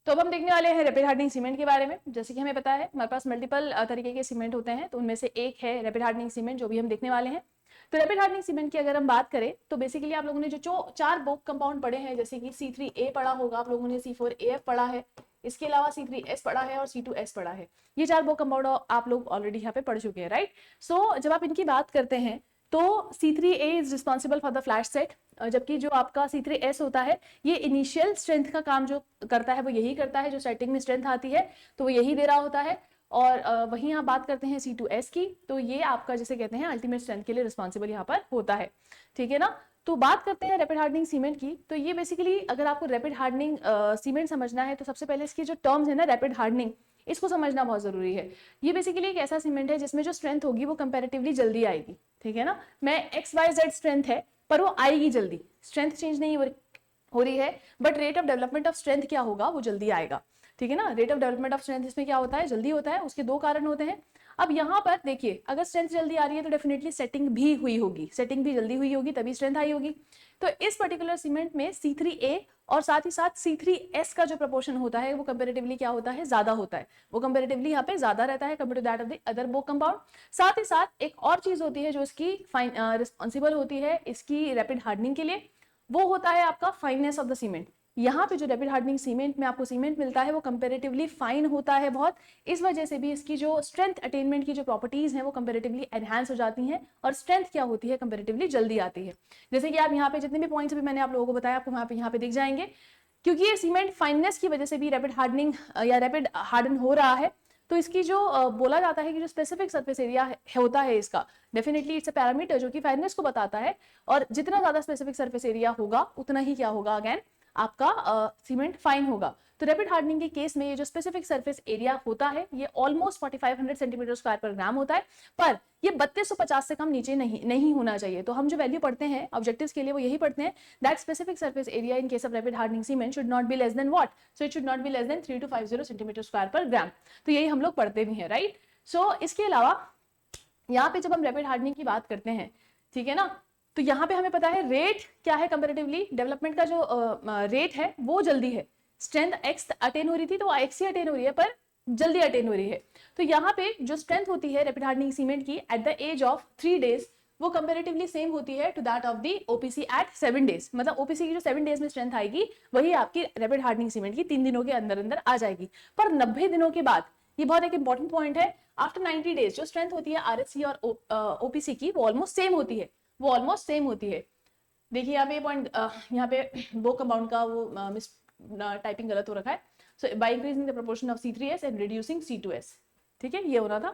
तो अब हम देखने वाले हैं रैपिड हार्डनिंग सीमेंट के बारे में। जैसे कि हमें पता है हमारे पास मल्टीपल तरीके के सीमेंट होते हैं, तो उनमें से एक है रैपिड हार्डनिंग सीमेंट, जो भी हम देखने वाले हैं। तो रैपिड हार्डनिंग सीमेंट की अगर हम बात करें तो बेसिकली आप लोगों ने जो चार बोक कंपाउंड पढ़े हैं, जैसे कि C3A पढ़ा होगा आप लोगों ने, C4AF पढ़ा है, इसके अलावा C3S पढ़ा है और C2S पढ़ा है। ये चार बोक कंपाउंड आप लोग ऑलरेडी यहाँ पे पढ़ चुके हैं, राइट। सो जब आप इनकी बात करते हैं तो C3A is responsible for the flash set, जबकि जो आपका C3S होता है ये इनिशियल स्ट्रेंथ का काम जो करता है वो यही करता है, जो सेटिंग में स्ट्रेंथ आती है तो वो यही दे रहा होता है। और वहीं आप बात करते हैं C2S की, तो ये आपका जिसे कहते हैं अल्टीमेट स्ट्रेंथ के लिए रिस्पॉन्सिबल यहाँ पर होता है, ठीक है ना। तो बात करते हैं रैपिड हार्डनिंग सीमेंट की। तो ये बेसिकली अगर आपको रैपिड हार्डनिंग सीमेंट समझना है तो सबसे पहले इसकी जो टर्म्स है ना रैपिड हार्डनिंग, इसको समझना बहुत जरूरी है। ये बेसिकली एक ऐसा सीमेंट है जिसमें जो स्ट्रेंथ होगी वो कंपैरेटिवली जल्दी आएगी, ठीक है ना। मैं XYZ स्ट्रेंथ है पर वो आएगी जल्दी, स्ट्रेंथ चेंज नहीं हो रही है, but rate of development of strength क्या होगा वो जल्दी आएगा, ठीक है ना। Rate of development of strength इसमें क्या होता है, जल्दी होता है। उसके दो कारण होते हैं। अब यहाँ पर देखिए, अगर स्ट्रेंथ जल्दी आ रही है तो डेफिनेटली सेटिंग भी हुई होगी, सेटिंग भी जल्दी हुई होगी तभी स्ट्रेंथ आई होगी। तो इस पर्टिकुलर सीमेंट में C3A और साथ ही साथ C3S का जो प्रपोर्शन होता है वो कंपैरेटिवली क्या होता है, ज्यादा होता है। वो कंपैरेटिवली यहाँ पे ज्यादा रहता है compare to that of the other Bogue compound. साथ ही साथ एक और चीज होती है जो इसकी रिस्पॉन्सिबल होती है इसकी रैपिड हार्डनिंग के लिए, वो होता है आपका फाइननेस ऑफ द सीमेंट। यहाँ पे जो रैपिड हार्डनिंग सीमेंट में आपको सीमेंट मिलता है वो कंपैरेटिवली फाइन होता है बहुत। इस वजह से भी इसकी जो स्ट्रेंथ अटेनमेंट की जो प्रॉपर्टीज हैं वो कंपैरेटिवली एनहांस हो जाती हैं और स्ट्रेंथ क्या होती है कंपैरेटिवली जल्दी आती है। जैसे कि आप यहाँ पे जितने भी पॉइंट्स भी मैंने आप लोगों को बताया आपको यहाँ पे दिख जाएंगे। क्योंकि ये सीमेंट फाइननेस की वजह से भी रैपिड हार्डनिंग या रैपिड हार्डन हो रहा है, तो इसकी जो बोला जाता है कि जो स्पेसिफिक सरफेस एरिया होता है इसका, डेफिनेटली इट्स अ पैरामीटर जो कि फाइननेस को बताता है। और जितना ज्यादा स्पेसिफिक सरफेस एरिया होगा उतना ही क्या होगा, अगेन आपका सीमेंट फाइन होगा। तो रैपिड हार्डनिंग के केस में ये जो स्पेसिफिक सरफेस एरिया होता है ये ऑलमोस्ट 4500 सेंटीमीटर स्क्वायर पर ग्राम होता है, पर ये 3250 से कम नीचे नहीं होना चाहिए। तो हम जो वैल्यू पढ़ते हैं ऑब्जेक्टिव्स के लिए वो यही पढ़ते हैं, that specific surface area in case of rapid hardening cement should not be less than what, so it should not be less than 3250 centimetre square पर ग्राम। तो यही हम लोग पढ़ते भी हैं, राइट। सो इसके अलावा यहाँ पे जब हम रैपिड हार्डनिंग की बात करते हैं, ठीक है ना, तो यहाँ पे हमें पता है रेट क्या है, कंपैरेटिवली डेवलपमेंट का जो रेट है वो जल्दी है। स्ट्रेंथ X अटेन हो रही थी तो X ही अटेन हो रही है, पर जल्दी अटेन हो रही है। तो यहाँ पे जो स्ट्रेंथ होती है रैपिड हार्डनिंग सीमेंट की at the age of 3 days, वो कंपैरेटिवली सेम होती है to that of the OPC at 7 days। मतलब OPC की जो 7 days में स्ट्रेंथ आएगी वही आपकी रैपिड हार्डनिंग सीमेंट की 3 दिनों के अंदर अंदर आ जाएगी। पर 90 दिनों के बाद, ये बहुत एक इंपॉर्टेंट पॉइंट है, आफ्टर 90 days जो स्ट्रेंथ होती है RSC और OPC की वो ऑलमोस्ट सेम होती है, वो ऑलमोस्ट सेम होती है। देखिए यहाँ पे पॉइंट, यहाँ पे बोक कंपाउंड का वो मिस टाइपिंग गलत हो रखा है। So by increasing the proportion of C3S and reducing C2S, ठीक है, ये हो रहा था।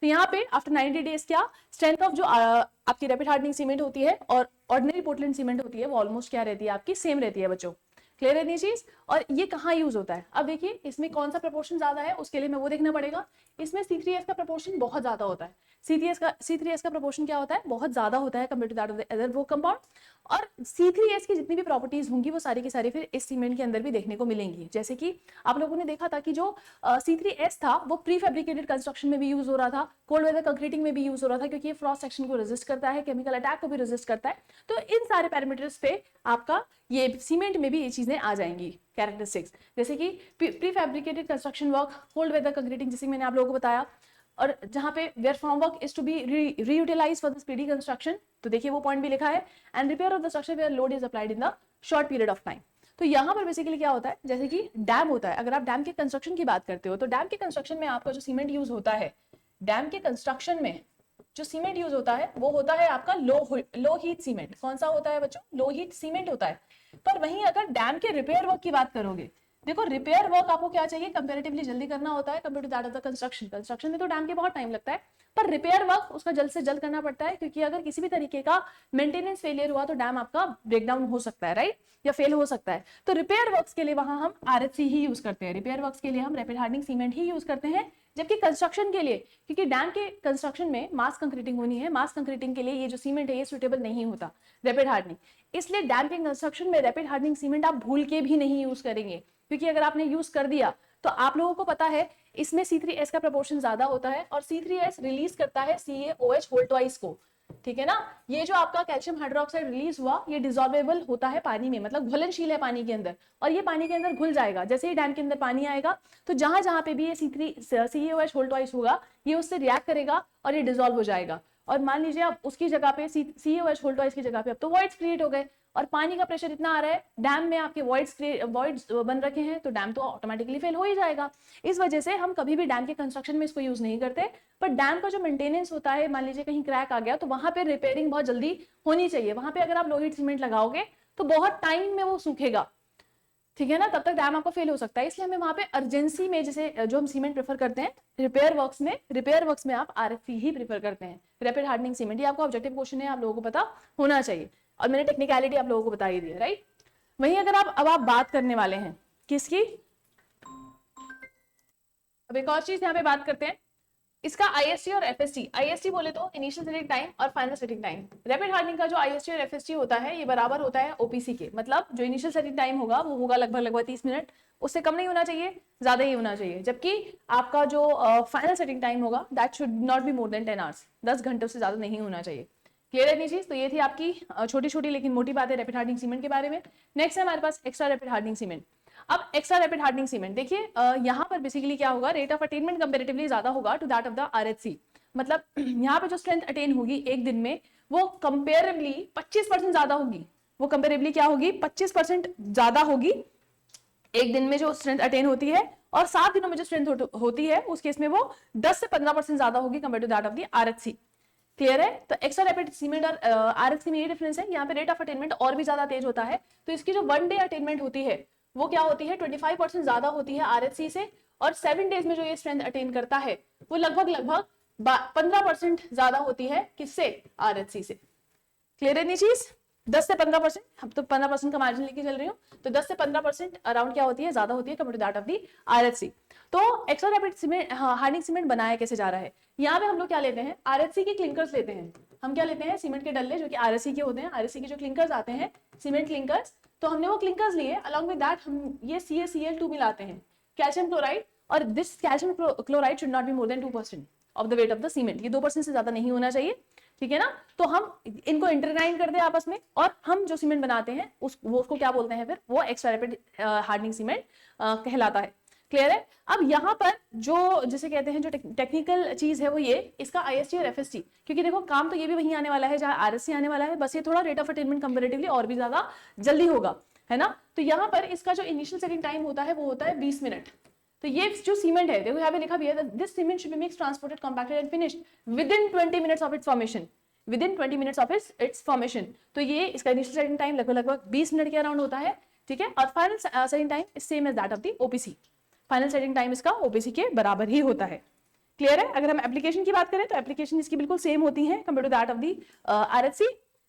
तो यहाँ पे आफ्टर 90 days क्या स्ट्रेंथ ऑफ जो आपकी रैपिड हार्डनिंग सीमेंट होती है और ऑर्डिनरी पोर्टलैंड सीमेंट होती है वो ऑलमोस्ट क्या रहती है, आपकी सेम रहती है बच्चों। क्लियर है ये चीज। और ये कहाँ यूज होता है, अब देखिए इसमें कौन सा प्रपोर्शन ज्यादा है उसके लिए मैं वो देखना पड़ेगा। इसमें C3S का प्रपोर्शन बहुत ज्यादा होता है। C3S का प्रपोर्शन क्या होता है, बहुत ज्यादा होता है compare to that of the other वो कंपाउंड। और C3S की जितनी भी प्रॉपर्टीज होंगी वो सारी की सारी फिर इस सीमेंट के अंदर भी देखने को मिलेंगी। जैसे कि आप लोगों ने देखा था कि जो C3S था वो प्री फैब्रिकेटेड कंस्ट्रक्शन में भी यूज हो रहा था, कोल्ड वेदर कंक्रीटिंग में भी यूज हो रहा था, क्योंकि ये फ्रॉस्ट सेक्शन को रेजिस्ट करता है, केमिकल अटैक को भी रेजिस्ट करता है। तो इन सारे पैरामीटर्स पे आपका ये सीमेंट में भी ये चीजें आ जाएंगी कैरेक्टरिस्टिक्स, जैसे कि pre fabricated construction work, cold weather concreting जैसे मैंने आप लोगों को बताया, और जहां पे where form work is to be reutilize for the speedy construction, तो देखिए वो पॉइंट भी लिखा है, and repair of the structure where load is applied in the short period of time. तो यहाँ पर बेसिकली क्या होता है, जैसे कि डैम होता है, अगर आप डैम के कंस्ट्रक्शन की बात करते हो तो डैम के कंस्ट्रक्शन में आपका जो सीमेंट यूज होता है, डैम के कंस्ट्रक्शन में जो सीमेंट यूज होता है वो होता है आपका लो हीट सीमेंट। कौन सा होता है बच्चों, लो हीट सीमेंट होता है। पर वहीं अगर डैम के रिपेयर वर्क की बात करोगे, देखो रिपेयर वर्क आपको क्या चाहिए, कंपैरेटिवली जल्दी करना होता है compare to that of the construction. Construction में तो डैम के बहुत टाइम लगता है, पर रिपेयर वर्क उसका जल्द से जल्द करना पड़ता है, क्योंकि अगर किसी भी तरीके का मेंटेनेंस फेलियर हुआ तो डैम आपका ब्रेकडाउन हो सकता है, राइट, या फेल हो सकता है। तो रिपेयर वर्क्स के लिए वहां हम RHC ही यूज करते हैं, रिपेयर वर्क्स के लिए हम रैपिड हार्डनिंग सीमेंट ही यूज करते हैं। जबकि कंस्ट्रक्शन के लिए, क्योंकि डैम के कंस्ट्रक्शन में मास कंक्रीटिंग होनी है, मास कंक्रीटिंग के लिए ये जो सीमेंट है ये सुटेबल नहीं होता रैपिड हार्डनिंग, इसलिए डैम के कंस्ट्रक्शन में रैपिड हार्डनिंग सीमेंट आप भूल के भी नहीं यूज करेंगे, क्योंकि अगर आपने यूज कर दिया तो आप लोगों को पता है इसमें C3S का प्रपोर्शन ज्यादा होता है और C3S रिलीज करता है CaOH होल ट्वाइस को। ठीक है ना। ये जो आपका कैल्शियम हाइड्रोक्साइड रिलीज हुआ, ये डिसॉल्वेबल होता है पानी में, मतलब घुलनशील है पानी के अंदर, और ये पानी के अंदर घुल जाएगा। जैसे ही डैम के अंदर पानी आएगा तो जहां जहां पे भी ये CaOH होल ट्वाइस होगा, ये उससे रिएक्ट करेगा और ये डिसॉल्व हो जाएगा। और मान लीजिए अब उसकी जगह पे CaOH होल ट्वाइस की जगह पे अब तो वॉइड्स क्रिएट हो गए, और पानी का प्रेशर इतना आ रहा है, डैम में आपके वॉइड्स बन रखे हैं, तो डैम तो ऑटोमेटिकली फेल हो ही जाएगा। इस वजह से हम कभी भी डैम के कंस्ट्रक्शन में इसको यूज नहीं करते। पर डैम का जो मेंटेनेंस होता है, मान लीजिए कहीं क्रैक आ गया तो वहां पे रिपेयरिंग बहुत जल्दी होनी चाहिए। वहां पे अगर आप लोहेट सीमेंट लगाओगे तो बहुत टाइम में वो सूखेगा, ठीक है ना, तब तक डैम आपका फेल हो सकता है। इसलिए हमें वहां पे अर्जेंसी में, जैसे जो हम सीमेंट प्रेफर करते हैं रिपेयर वर्क्स में आप RFC ही प्रेफर करते हैं, रैपिड हार्डनिंग सीमेंट। ये आपका ऑब्जेक्टिव क्वेश्चन है, आप लोगों को पता होना चाहिए, और मैंने टेक्निकलिटी आप लोगों को बता ही दी है, राइट। वहीं अगर आप बात करने वाले हैं किसकी, अब एक और चीज यहाँ पे बात करते हैं, इसका IST और FST। IST बोले तो इनिशियल सेटिंग टाइम और final setting time. Rapid hardening का जो IST और FST होता है, ये बराबर होता है OPC के, मतलब जो इनिशियल सेटिंग टाइम होगा वो होगा लगभग 30 मिनट, उससे कम नहीं होना चाहिए, ज्यादा ही होना चाहिए। जबकि आपका जो फाइनल सेटिंग टाइम होगा that should not be more then 10 hours, 10 घंटों से ज्यादा नहीं होना चाहिए। क्लियर है ये चीज। तो ये थी आपकी छोटी छोटी लेकिन मोटी बातें रैपिड हार्डनिंग सीमेंट के बारे में। नेक्स्ट है हमारे पास एक्स्ट्रा रैपिड हार्डनिंग सीमेंट। अब एक्स्ट्रा रैपिड हार्डनिंग सीमेंट देखिए, यहाँ पर बेसिकली क्या होगा, रेट ऑफ अटेनमेंट कंपैरेटिवली ज्यादा होगा to that of the RHC। मतलब यहाँ पे जो स्ट्रेंथ अटेन होगी एक दिन में वो कंपेरेबली 25% ज्यादा होगी। वो कंपेरेबली क्या होगी, 25% ज्यादा होगी एक दिन में जो स्ट्रेंथ अटेन होती है, और 7 दिनों में जो स्ट्रेंथ होती है उस केस में वो 10 से 15% ज्यादा होगी compare to that of the RHC। Clear है। तो एक्स्ट्रा रैपिड सीमेंट और RHC में ये डिफरेंस है, यहाँ पे रेट ऑफ अटेनमेंट और भी ज्यादा तेज होता है। तो इसकी जो 1 डे अटेनमेंट होती है वो क्या होती है, 25% ज्यादा होती है RHC से, और 7 डेज में जो ये स्ट्रेंथ अटेन करता है वो लगभग 15% ज्यादा होती है किससे, RHC से। क्लियर है नहीं चीज। 10 से 15%, हम तो 15% का मार्जिन लेके चल रही हूँ, तो 10 से 15% अराउंड क्या होती है, ज्यादा होती है compare to that of the RHC। तो extra rapid cement hardening cement बनाया कैसे जा रहा है, यहाँ पे हम लोग क्या लेते हैं, RHC के क्लिंकर्स लेते हैं। हम क्या लेते हैं, सीमेंट के डल्ले जो कि RHC के होते हैं, RHC के जो क्लिंकर्स आते हैं सीमेंट क्लिंकर्स, तो हमने वो क्लिंकर्स लिए, अलॉन्ग विद दैट हम ये CaCl2 मिलाते हैं, कैल्शियम क्लोराइड, और this calcium chloride should not be more then 2% of the weight of the cement. ये 2% से ज्यादा नहीं होना चाहिए, ठीक है ना। तो हम इनको इंटरग्राइंड करते हैं आपस में, और हम जो सीमेंट बनाते हैं उसको क्या बोलते हैं, फिर वो एक्स्ट्रा रैपिड हार्डनिंग सीमेंट कहलाता है। क्लियर है। अब यहाँ पर जो जिसे कहते हैं जो टेक्निकल चीज है वो ये, इसका IST और FST, क्योंकि देखो काम तो ये भी वहीं आने वाला है जहाँ RHC आने वाला है, बस ये थोड़ा रेट ऑफ अटेनमेंट कंपैरेटिवली और भी ज्यादा जल्दी होगा, है ना। तो यहाँ पर इसका जो इनिशियल सेटिंग टाइम होता है वो होता है 20 मिनट। तो ये जो सीमेंट है, देखो यहाँ पे लिखा भी है, this cement should be mixed, transported, compacted and finished within 20 minutes of its formation, within 20 minutes of its formation. तो ये इसका इनिशियल सेटिंग टाइम लगभग 20 मिनट के अराउंड होता है, ठीक है। और final setting time is same as that of the OPC। Final setting time इसका OPC के बराबर ही होता है। क्लियर है। अगर हम एप्लीकेशन की बात करें तो एप्लीकेशन इसकी बिल्कुल सेम होती है compare to that of the RHC,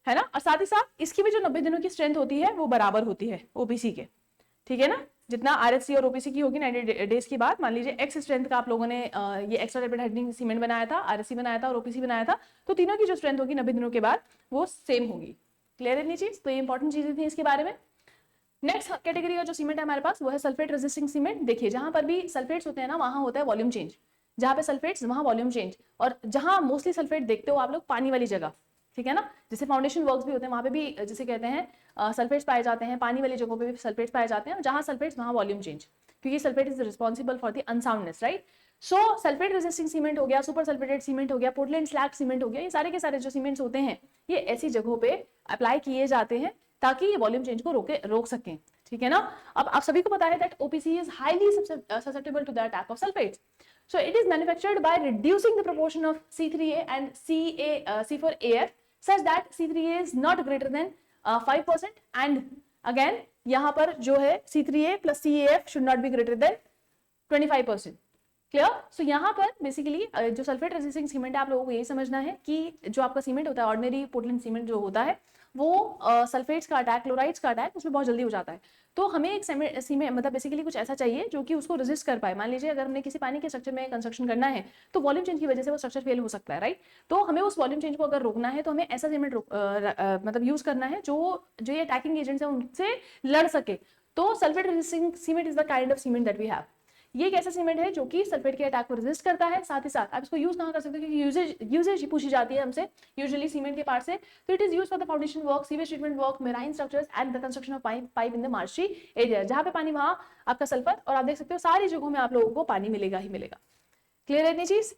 है ना। और साथ ही साथ इसकी भी जो 90 दिनों की स्ट्रेंथ होती है वो बराबर होती है OPC के, ठीक है ना। जितना RHC और OPC की होगी 90 डेज की बात, मान लीजिए एक्स स्ट्रेंथ का आप लोगों ने ये एक्स्ट्रा रैपिड हार्डनिंग सीमेंट बनाया था, RHC बनाया था और OPC बनाया था, तो तीनों की जो स्ट्रेंथ होगी 90 दिनों के बाद वो सेम होगी। क्लियर है नहीं चीज। तो ये इंपॉर्टेंट चीजें थी इसके बारे में। नेक्स्ट कैटेगरी का जो सीमेंट है हमारे पास वो है सल्फेट रेजिस्टिंग सीमेंट। देखिए जहां पर भी सल्फेट्स होते हैं ना, वहां होता है वॉल्यूम चेंज, जहां पे सल्फेट्स वहां वॉल्यूम चेंज, और जहां मोस्टली सल्फेट देखते हो आप लोग पानी वाली जगह, ठीक है ना, जैसे फाउंडेशन वर्क्स भी होते हैं वहां पे भी जिसे कहते हैं सल्फेट्स पाए जाते हैं, पानी वाली जगहों पे भी सल्फेट्स पाए जाते हैं, जहां सल्फेट्स वहां वॉल्यूम चेंज, क्योंकि sulphate is responsible for the unsoundness, right. So sulphate resisting cement हो गया, सुपर सल्फेटेड सीमेंट हो गया, पोर्टलैंड स्लैग सीमेंट हो गया, ये सारे के सारे जो सीमेंट्स होते हैं ये ऐसी जगहों पे अप्लाई किए जाते हैं ताकि ये वॉल्यूम चेंज को रोक सकें, ठीक है ना। अब आप सभी को पता है that OPC is highly susceptible to the attack of sulfates. So it is manufactured by reducing the proportion of C3A and C4AF such that C3A is not greater than 5%, and again यहाँ पर जो है C3A plus CAF should not be greater than 25%. Clear. सो यहाँ पर basically जो sulphate resisting cement है आप लोगों को यही समझना है कि जो आपका सीमेंट होता है, ऑर्डिनरी पोर्टलैंड सीमेंट जो होता है वो सल्फेट्स का अटैक, क्लोराइड्स का अटैक उसमें बहुत जल्दी हो जाता है। तो हमें एक सीमेंट मतलब बेसिकली कुछ ऐसा चाहिए जो कि उसको रेजिस्ट कर पाए। मान लीजिए अगर हमने किसी पानी के स्ट्रक्चर में कंस्ट्रक्शन करना है तो वॉल्यूम चेंज की वजह से वो स्ट्रक्चर फेल हो सकता है, राइट। तो हमें उस वॉल्यूम चेंज को अगर रोकना है तो हमें ऐसा सीमेंट मतलब यूज करना है जो ये अटैकिंग एजेंट्स है उनसे लड़ सके। तो sulphate resisting cement is the kind of cement that we have. ये एक ऐसा सीमेंट है जो कि सल्फेट के अटैक को रेजिस्ट करता है। साथ ही साथ आप इसको यूज कहाँ कर सकते हो, क्योंकि यूजेज पूछी जाती है हमसे यूजुअली सीमेंट के पार्ट से। तो it is use for the foundation work, sewage treatment work, marine structures and the construction of pipe in the marshy area. जहाँ पे पानी वहां आपका सल्फर, और आप देख सकते हो सारी जगहों में आप लोगों को पानी मिलेगा ही मिलेगा। क्लियर है इतनी चीज?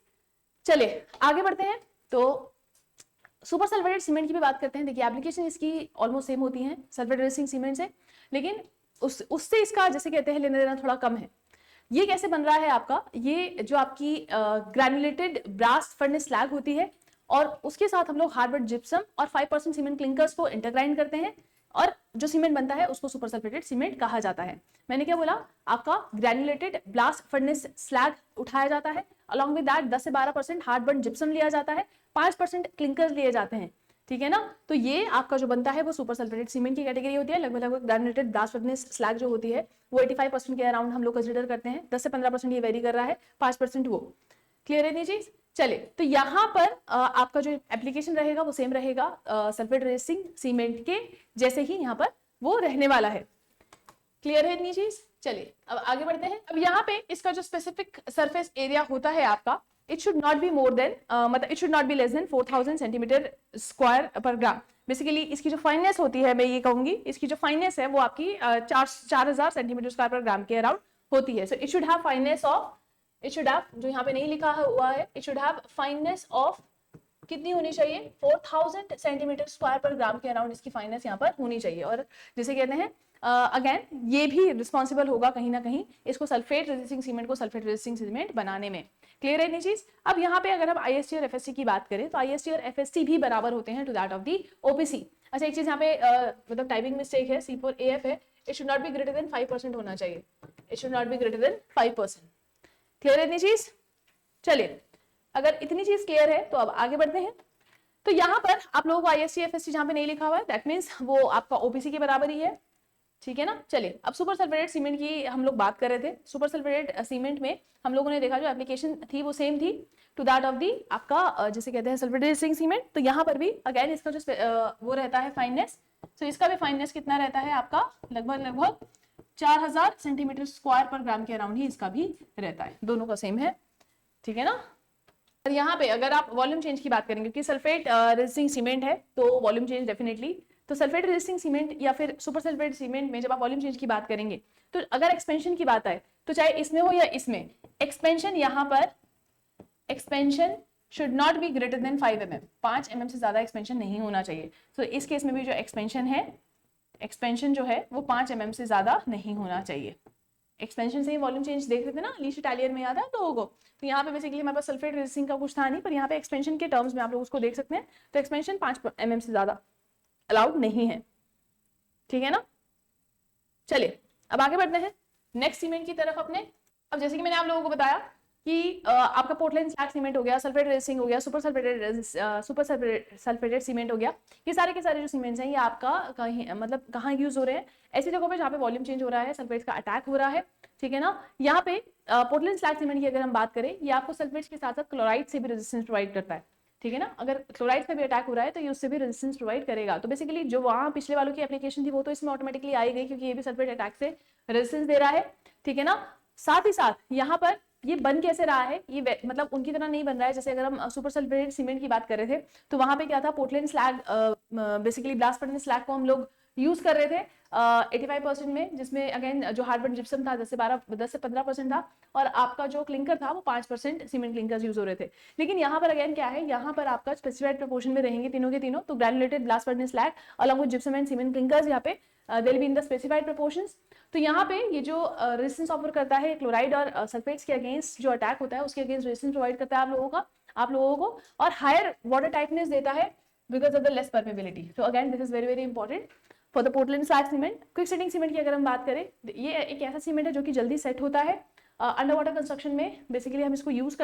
चलिए आगे बढ़ते हैं। तो सुपर सल्फेटेड सीमेंट की भी बात करते हैं। देखिए एप्लीकेशन इसकी ऑलमोस्ट सेम होती है सल्फेट रेजिस्टिंग सीमेंट से, लेकिन उससे इसका जैसे कहते हैं लेना देना थोड़ा कम है। ये कैसे बन रहा है आपका, ये जो आपकी ग्रैन्युलेटेड ब्लास्ट फर्नेस स्लैग होती है और उसके साथ हम लोग हार्डवुड जिप्सम और 5% सीमेंट क्लिंकर्स को इंटरग्राइंड करते हैं और जो सीमेंट बनता है उसको सुपर सल्फेटेड सीमेंट कहा जाता है। मैंने क्या बोला, आपका ग्रैन्युलेटेड ब्लास्ट फर्नेस स्लैग उठाया जाता है, अलॉन्ग विद दैट 10 से 12% हार्डवुड जिप्सम लिया जाता है, 5% क्लिंकर्स लिए जाते हैं, ठीक है ना। तो ये आपका जो बनता है वो सुपर सल्फेटेड सीमेंट की कैटेगरी होती है। लगभग ग्रैन्युलेटेड ब्लास्ट फर्नेस स्लैग जो होती है वो 85% के अराउंड हम लोग कंसीडर करते हैं, 10 से 15% ये वेरी कर रहा है, 5% वो। क्लियर है ये चीज? चले, तो यहाँ पर आपका जो एप्लीकेशन रहेगा वो सेम रहेगा सल्फेट रेजिस्टिंग सीमेंट के जैसे ही यहाँ पर वो रहने वाला है। क्लियर है इतनी चीज? चलिए अब आगे बढ़ते हैं। अब यहाँ पे इसका जो स्पेसिफिक सरफेस एरिया होता है आपका, it should not be more than मतलब it should not be less than 4000 centimetre square पर ग्राम। बेसिकली इसकी जो फाइननेस होती है, मैं ये कहूंगी इसकी जो फाइननेस है वो आपकी 4000 सेंटीमीटर स्क्वायर पर ग्राम के अराउंड होती है। So it should have fineness of, it should have, जो यहाँ पे नहीं लिखा हुआ है, it should have fineness of कितनी होनी चाहिए, 4000 सेंटीमीटर स्क्वायर पर ग्राम के अराउंड इसकी फाइननेस यहाँ पर होनी चाहिए। और जिसे कहते हैं अगेन ये भी रिस्पॉन्सिबल होगा कहीं ना कहीं इसको सल्फेट रेजिस्टिंग सीमेंट को सल्फेट रेजिस्टिंग सीमेंट बनाने में। क्लियर है ये चीज? अब यहाँ पे अगर हम आईएसटी और एफएससी की बात करें तो आईएसटी और एफएससी भी बराबर होते हैं to that of the OPC. अच्छा एक चीज यहाँ पे मतलब टाइपिंग मिस्टेक है, C4AF है, it should not be greater than 5% होना चाहिए, it should not be greater than 5%। Clear है इतनी चीज? चलिए अगर इतनी चीज क्लियर है तो अब आगे बढ़ते हैं। तो यहाँ पर आप लोगों को आईएसटी एफएससी जहाँ पे नहीं लिखा हुआ है दैट मीन्स वो आपका ओपीसी के बराबर ही है, ठीक है ना। चलिए अब सुपर सल्फेटेड सीमेंट की हम लोग बात कर रहे थे। सुपर सल्फेटेड सीमेंट में हम लोगों ने देखा जो एप्लीकेशन थी वो सेम थी टू दैट ऑफ दी आपका जिसे कहते हैं सल्फेटेड रेजिस्टिंग सीमेंट। तो यहाँ पर भी अगेन इसका जो वो रहता है फाइननेस, तो इसका भी फाइननेस कितना रहता है आपका, लगभग 4000 सेंटीमीटर स्क्वायर पर ग्राम के अराउंड ही इसका भी रहता है, दोनों का सेम है, ठीक है ना। और यहाँ पे अगर आप वॉल्यूम चेंज की बात करेंगे, क्योंकि सल्फेट रेजिस्टिंग सीमेंट है तो वॉल्यूम चेंज डेफिनेटली, तो सल्फेट रेजिस्टिंग सीमेंट या फिर सुपर सल्फेट सीमेंट में जब आप वॉल्यूम चेंज की बात करेंगे तो अगर एक्सपेंशन की बात आए तो चाहे इसमें हो या इसमें, एक्सपेंशन यहाँ पर expansion should not be greater than 5 mm, 5 mm से ज्यादा एक्सपेंशन नहीं होना चाहिए। तो इस केस में भी जो एक्सपेंशन है, एक्सपेंशन जो है वो 5 mm से ज्यादा नहीं होना चाहिए। एक्सपेंशन से ही वॉल्यूम चेंज देख रहे थे ना लीस्ट इटालियन में, याद है लोगों को। तो यहाँ पे बेसिकली हमारे पास सल्फेट रेजिस्टिंग का कुछ था नहीं, पर यहाँ पे एक्सपेंशन के टर्म्स में आप लोग उसको देख सकते हैं। तो एक्सपेंशन 5 mm से ज्यादा अलाउड नहीं है, ठीक है ना। चलिए अब आगे बढ़ते हैं नेक्स्ट सीमेंट की तरफ अपने। अब जैसे कि मैंने आप लोगों को बताया कि आपका पोर्टलैंड स्लैग सीमेंट हो गया, सल्फेट रेजिस्टिंग हो गया, सुपर सल्फेटेड सीमेंट हो गया, ये सारे के सारे जो सीमेंट्स हैं ये आपका कहीं मतलब कहाँ यूज हो रहे हैं, ऐसी जगहों पे जहाँ पे वॉल्यूम चेंज हो रहा है, सल्फेट का अटैक हो रहा है, ठीक है ना। यहाँ पे पोर्टलैंड स्लैग सीमेंट की अगर हम बात करें, ये आपको सल्फेट्स के साथ साथ क्लोराइड से भी रेजिस्टेंस प्रोवाइड करता है, ठीक है ना। अगर क्लोराइड पे भी अटैक हो रहा है तो ये उससे भी रेजिस्टेंस प्रोवाइड करेगा। तो बेसिकली जो वहाँ पिछले वालों की एप्लीकेशन थी वो तो इसमें ऑटोमेटिकली आई गई, क्योंकि ये भी सल्फेट अटैक से रेजिस्टेंस दे रहा है, ठीक है ना। साथ ही साथ यहाँ पर ये बन कैसे रहा है, ये मतलब उनकी तरह नहीं बन रहा है। जैसे अगर हम सुपर सल्फेटेड सीमेंट की बात कर रहे थे तो वहां पे क्या था, Portland slag basically blast furnace slag को हम लोग यूज कर रहे थे 85% में, जिसमें अगेन जो हार्डवुड जिप्सम था 10 से 15% था, और आपका जो क्लिंकर था वो 5% सीमेंट क्लिंकर्स यूज हो रहे थे। लेकिन यहाँ पर अगेन क्या है, यहाँ पर आपका स्पेसिफाइड प्रोपोर्शन में रहेंगे तीनों के तीनों, तो granulated blast furnace slag along with gypsum and cement clinkers यहाँ पे they will be in the specified proportions. तो यहाँ पे ये जो रेजिस्टेंस ऑफर करता है क्लोराइड और सल्फेट्स के अगेंस्ट जो अटैक होता है उसके अगेंस्ट रेजिस्टेंस प्रोवाइड करता है आप लोगों को, और हायर वाटर टाइटनेस देता है because of the less permeability. तो again this is very very important for the Portland slag cement. Quick setting cement की अगर हम बात करें, ये एक ऐसा सीमेंट है जो कि जल्दी सेट होता है अंडर वाटर कंस्ट्रक्शन में, बेसिकली हम इसको यूज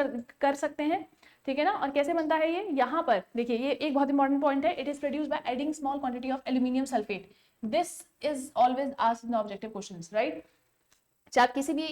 कर सकते हैं, ठीक है ना। और कैसे बनता है ये, यहाँ पर देखिए ये एक बहुत इंपॉर्टेंट पॉइंट है, it is produced by adding small quantity of aluminium sulphate. This is always asked in the objective questions, right. चाहे आप किसी भी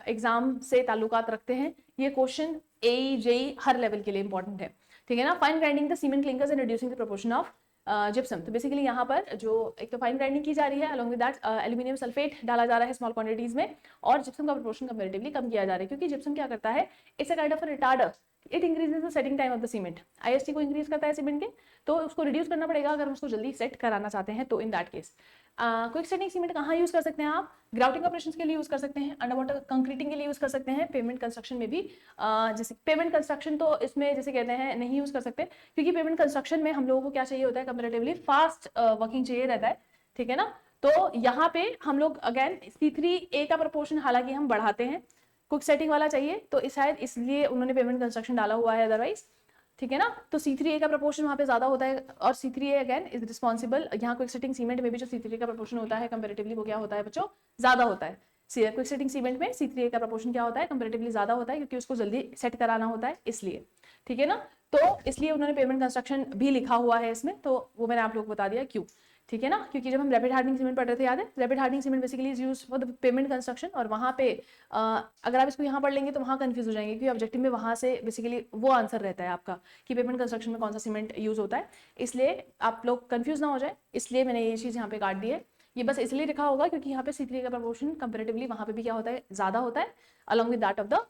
एग्जाम से ताल्लुकात रखते हैं, ये क्वेश्चन AE JE हर लेवल के लिए इंपॉर्टेंट है, ठीक है ना। Fine grinding the cement clinkers and reducing the proportion of gypsum. तो बेसिकली यहाँ पर जो एक तो फाइन ग्राइंडिंग की जा रही है, along with that aluminium sulphate डाला जा रहा है स्मॉल क्वांटिटीज में, और जिप्सम का प्रोपोर्शन कंपैरेटिवली कम किया जा रहा है, क्योंकि जिप्सम क्या करता है, it's a kind of retarder, it increases the setting time of the cement. IST को इंक्रीज करता है सीमेंट के, तो उसको रिड्यूस करना पड़ेगा अगर हम उसको जल्दी सेट कराना चाहते हैं। तो in that case quick setting cement कहाँ यूज कर सकते हैं आप, ग्राउटिंग ऑपरेशंस के लिए यूज कर सकते हैं, अंडर वाटर कंक्रीटिंग के लिए यूज कर सकते हैं, पेमेंट कंस्ट्रक्शन में भी। जैसे पेमेंट कंस्ट्रक्शन तो इसमें जैसे कहते हैं नहीं यूज कर सकते, क्योंकि पेमेंट कंस्ट्रक्शन में हम लोगों को क्या चाहिए होता है, कंपैरेटिवली फास्ट वर्किंग चाहिए रहता है, ठीक है ना। तो यहाँ पे हम लोग अगेन C3A का प्रोपोर्शन हालांकि हम बढ़ाते हैं, क्विक सेटिंग वाला चाहिए, तो शायद इसलिए उन्होंने पेमेंट कंस्ट्रक्शन डाला हुआ है, अदरवाइज ठीक है ना। तो C3A का प्रोपोर्शन वहाँ पे ज्यादा होता है, और C3A अगेन इज रिस्पॉन्सिबल, यहाँ क्विक सेटिंग सीमेंट में भी जो C3A का प्रोपोर्शन होता है कंपैरेटिवली वो क्या होता है बच्चों, ज्यादा होता है। क्विक सेटिंग सीमेंट में C3A का प्रोपोर्शन क्या होता है, कंपैरेटिवली ज्यादा होता है, क्योंकि उसको जल्दी सेट कराना होता है इसलिए, ठीक है ना। तो इसलिए उन्होंने पेमेंट कंस्ट्रक्शन भी लिखा हुआ है इसमें, तो वो मैंने आप लोग को बता दिया क्यों, ठीक है ना। क्योंकि जब हम रैपिड हार्डनिंग सीमेंट पढ़ रहे थे, याद है, rapid hardening cement basically is used for the payment construction, और वहाँ पे अगर आप इसको यहाँ पढ़ लेंगे तो वहाँ कंफ्यूज हो जाएंगे, क्योंकि ऑब्जेक्टिव में वहाँ से बेसिकली वो आंसर रहता है आपका कि पेमेंट कंस्ट्रक्शन में कौन सा सीमेंट यूज होता है, इसलिए आप लोग कंफ्यूज ना हो जाए, इसलिए मैंने ये चीज़ यहाँ पे काट दी है। ये बस इसलिए लिखा होगा क्योंकि यहाँ पे C3 का प्रोपोर्शन कंपैरेटिवली वहाँ पे भी क्या होता है, ज्यादा होता है, along with that of the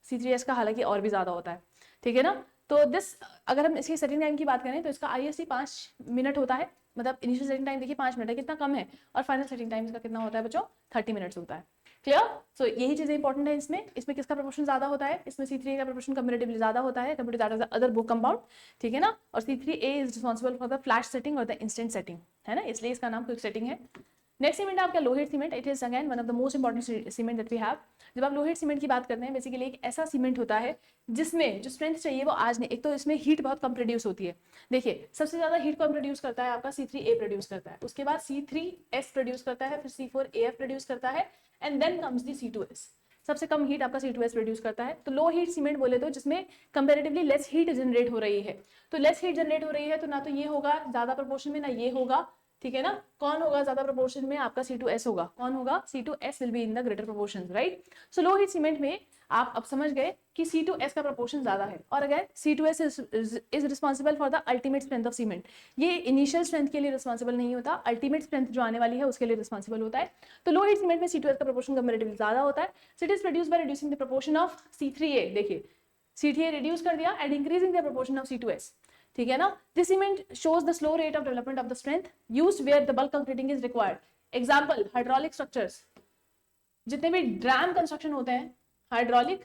C3S का हालांकि और भी ज्यादा होता है, ठीक है ना। तो दिस अगर हम इसकी सेटिंग टाइम की बात करें तो इसका IST 5 मिनट होता है, मतलब इनिशियल सेटिंग टाइम देखिए 5 मिनट है, कितना कम है, और फाइनल सेटिंग टाइम इसका कितना होता है बच्चों, 30 मिनट्स होता है। क्लियर। सो यही चीजें इंपॉर्टेंट है इसमें किसका प्रोपोर्शन ज्यादा होता है, इसमें C3A का प्रोपोर्शन कंपैरेटिवली ज्यादा होता है compare to that of the other Bogue compound, ठीक है ना। और C3A is responsible for the flash setting और द इंस्टेंट सेटिंग, है ना, इसलिए इसका नाम क्विक सेटिंग है। नेक्स्ट सीमेंट आपका low heat cement, it is again one of the most important cement that we have. जब आप लोहेट सीमेंट की बात करते हैं, बेसिकली एक ऐसा सीमेंट होता है जिसमें जो स्ट्रेंथ चाहिए वो आज नहीं, एक तो इसमें हीट बहुत कम प्रोड्यूस होती है। देखिए सबसे ज्यादा हीट कौन प्रोड्यूस करता है, आपका C3A प्रोड्यूस करता है, उसके बाद C3S प्रोड्यूस करता है, फिर C4AF प्रोड्यूस करता है, and then comes the C2S। सबसे कम हीट आपका C2S प्रोड्यूस करता है। तो लो हीट सीमेंट बोले तो जिसमें कंपैरेटिवली लेस हीट जनरेट हो रही है, तो लेस हीट जनरेट हो रही है तो ना तो ये होगा ज्यादा प्रोपोर्शन में, ना ये होगा, ठीक है ना। कौन होगा ज्यादा प्रोपोर्शन में, आपका C2S होगा। कौन होगा, C2S will be in the greater proportion, right. So low heat cement में आप अब समझ गए कि C2S का प्रोपोर्शन ज्यादा है, और अगर C2S is responsible for the ultimate strength of cement, ये इनिशियल स्ट्रेंथ के लिए रिस्पॉन्सिबल नहीं होता, अल्टीमेट स्ट्रेंथ जो आने वाली है उसके लिए रिस्पॉन्सिबल होता है। तो लो हीट सीमेंट में C2S का प्रोपोर्शन कंपैरेटिवली ज्यादा होता है। So it is produced by reducing the proportion of C3A, देखिए C3A रिड्यूस कर दिया and increasing the proportion of C2S, ठीक है ना। This cement shows the slow rate of development of the strength used where the bulk concreting is required. Example hydraulic structures, जितने भी dram construction होते हैं, hydraulic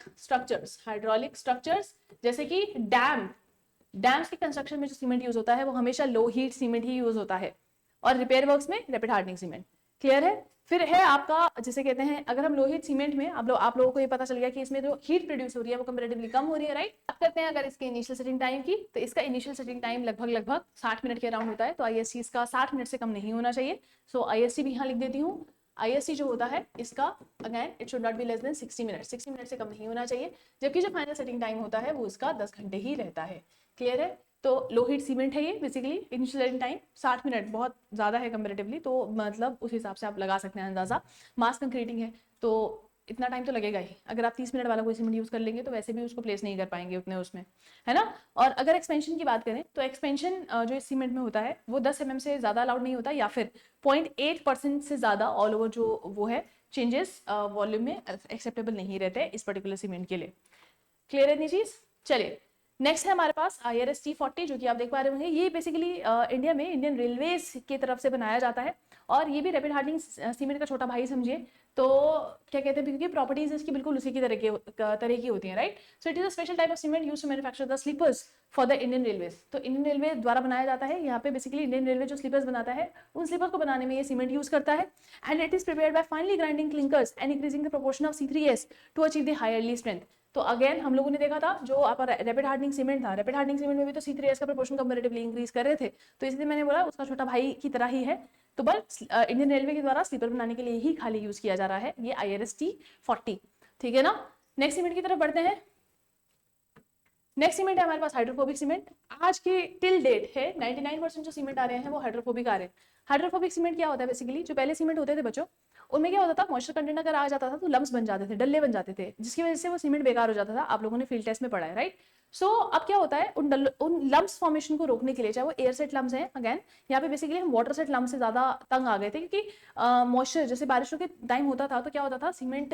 structures जैसे कि dams के कंस्ट्रक्शन में जो सीमेंट यूज होता है वो हमेशा लो हीट सीमेंट ही यूज होता है, और रिपेयर वर्क्स में रैपिड हार्डनिंग सीमेंट। क्लियर है। फिर है आपका जिसे कहते हैं, अगर हम लोहित सीमेंट में आप लोगों को ये पता चल गया कि इसमें जो हीट प्रोड्यूस हो रही है वो कंपैरेटिवली कम हो रही है, राइट। बात करते हैं अगर इसके इनिशियल सेटिंग टाइम की, तो इसका इनिशियल सेटिंग टाइम लगभग 60 मिनट के अराउंड होता है, तो IST इसका 60 मिनट से कम नहीं होना चाहिए। सो IST भी यहाँ लिख देती हूँ, IST जो होता है इसका again it should not be less than 60 minute से कम नहीं होना चाहिए, जबकि जो फाइनल सेटिंग टाइम होता है वो इसका 10 घंटे ही रहता है। क्लियर है। तो लो हीट सीमेंट है ये, basically initial setting time 60 minute बहुत ज्यादा है कंपैरेटिवली, तो मतलब उस हिसाब से आप लगा सकते हैं अंदाजा। मास कंक्रीटिंग है तो इतना टाइम तो लगेगा ही, अगर आप 30 मिनट वाला कोई सीमेंट यूज कर लेंगे तो वैसे भी उसको प्लेस नहीं कर पाएंगे उतने उसमें, है ना। और अगर एक्सपेंशन की बात करें तो एक्सपेंशन जो इस सीमेंट में होता है वो 10 mm से ज्यादा अलाउड नहीं होता, या फिर 0.8% से ज्यादा ऑल ओवर जो वो है चेंजेस वॉल्यूम में एक्सेप्टेबल नहीं रहते इस पर्टिकुलर सीमेंट के लिए। क्लियर है इतनी चीज। चलिए नेक्स्ट है हमारे पास IRS-T40, जो कि आप देख पा रहे होंगे, ये बेसिकली इंडिया में इंडियन रेलवेज की तरफ से बनाया जाता है, और ये भी रैपिड हार्डनिंग सीमेंट का छोटा भाई समझिए। तो क्या कहते हैं, क्योंकि प्रॉपर्टीज इसकी बिल्कुल उसी की तरह की होती हैं, right. So it is a special type of cement used to manufacture the sleepers for the Indian railways. तो इंडियन रेलवे द्वारा बनाया जाता है, यहाँ पे बेसिकली इंडियन रेलवे जो स्लीपर्स बनाता है उन स्लीपर्स को बनाने में ये सीमेंट यूज करता है, and it is prepared by finely grinding clinkers and increasing the proportion of C3S to achieve the highly strength. तो अगेन हम लोगों ने देखा था जो आपका रैपिड हार्डनिंग सीमेंट था, रैपिड हार्डनिंग सीमेंट में भी तो C3S का प्रोपोर्शन कंपैरेटिवली इंक्रीज कर रहे थे, तो इसलिए मैंने बोला उसका छोटा भाई की तरह ही है। तो बस इंडियन रेलवे के द्वारा स्लीपर बनाने के लिए ही खाली यूज किया जा रहा है ये IRS-T40, ठीक है ना। नेक्स्ट सीमेंट की तरफ बढ़ते हैं। नेक्स्ट सीमेंट है हमारे पास हाइड्रोफोबिक सीमेंट। आज के टिल डेट है 99% जो सीमेंट आ रहे हैं वो हाइड्रोफोबिक आ रहे हैं। हाइड्रोफोबिक सीमेंट क्या होता है, बेसिकली जो पहले सीमेंट होते थे बच्चों उनमें क्या होता था, मॉइस्चर कंटेंट अगर आ जाता था तो लम्स बन जाते थे, डल्ले बन जाते थे, जिसकी वजह से वो सीमेंट बेकार हो जाता था। आप लोगों ने फील्ड टेस्ट में पढ़ा है, राइट। सो अब क्या होता है, उन लम्स फॉर्मेशन को रोकने के लिए, चाहे वो एयर सेट लम्स हैं, अगेन यहाँ पे बेसिकली हम वाटर सेट लम्स से ज्यादा तंग आ गए थे, क्योंकि मॉइस्चर जैसे बारिशों के टाइम होता था तो क्या होता था, सीमेंट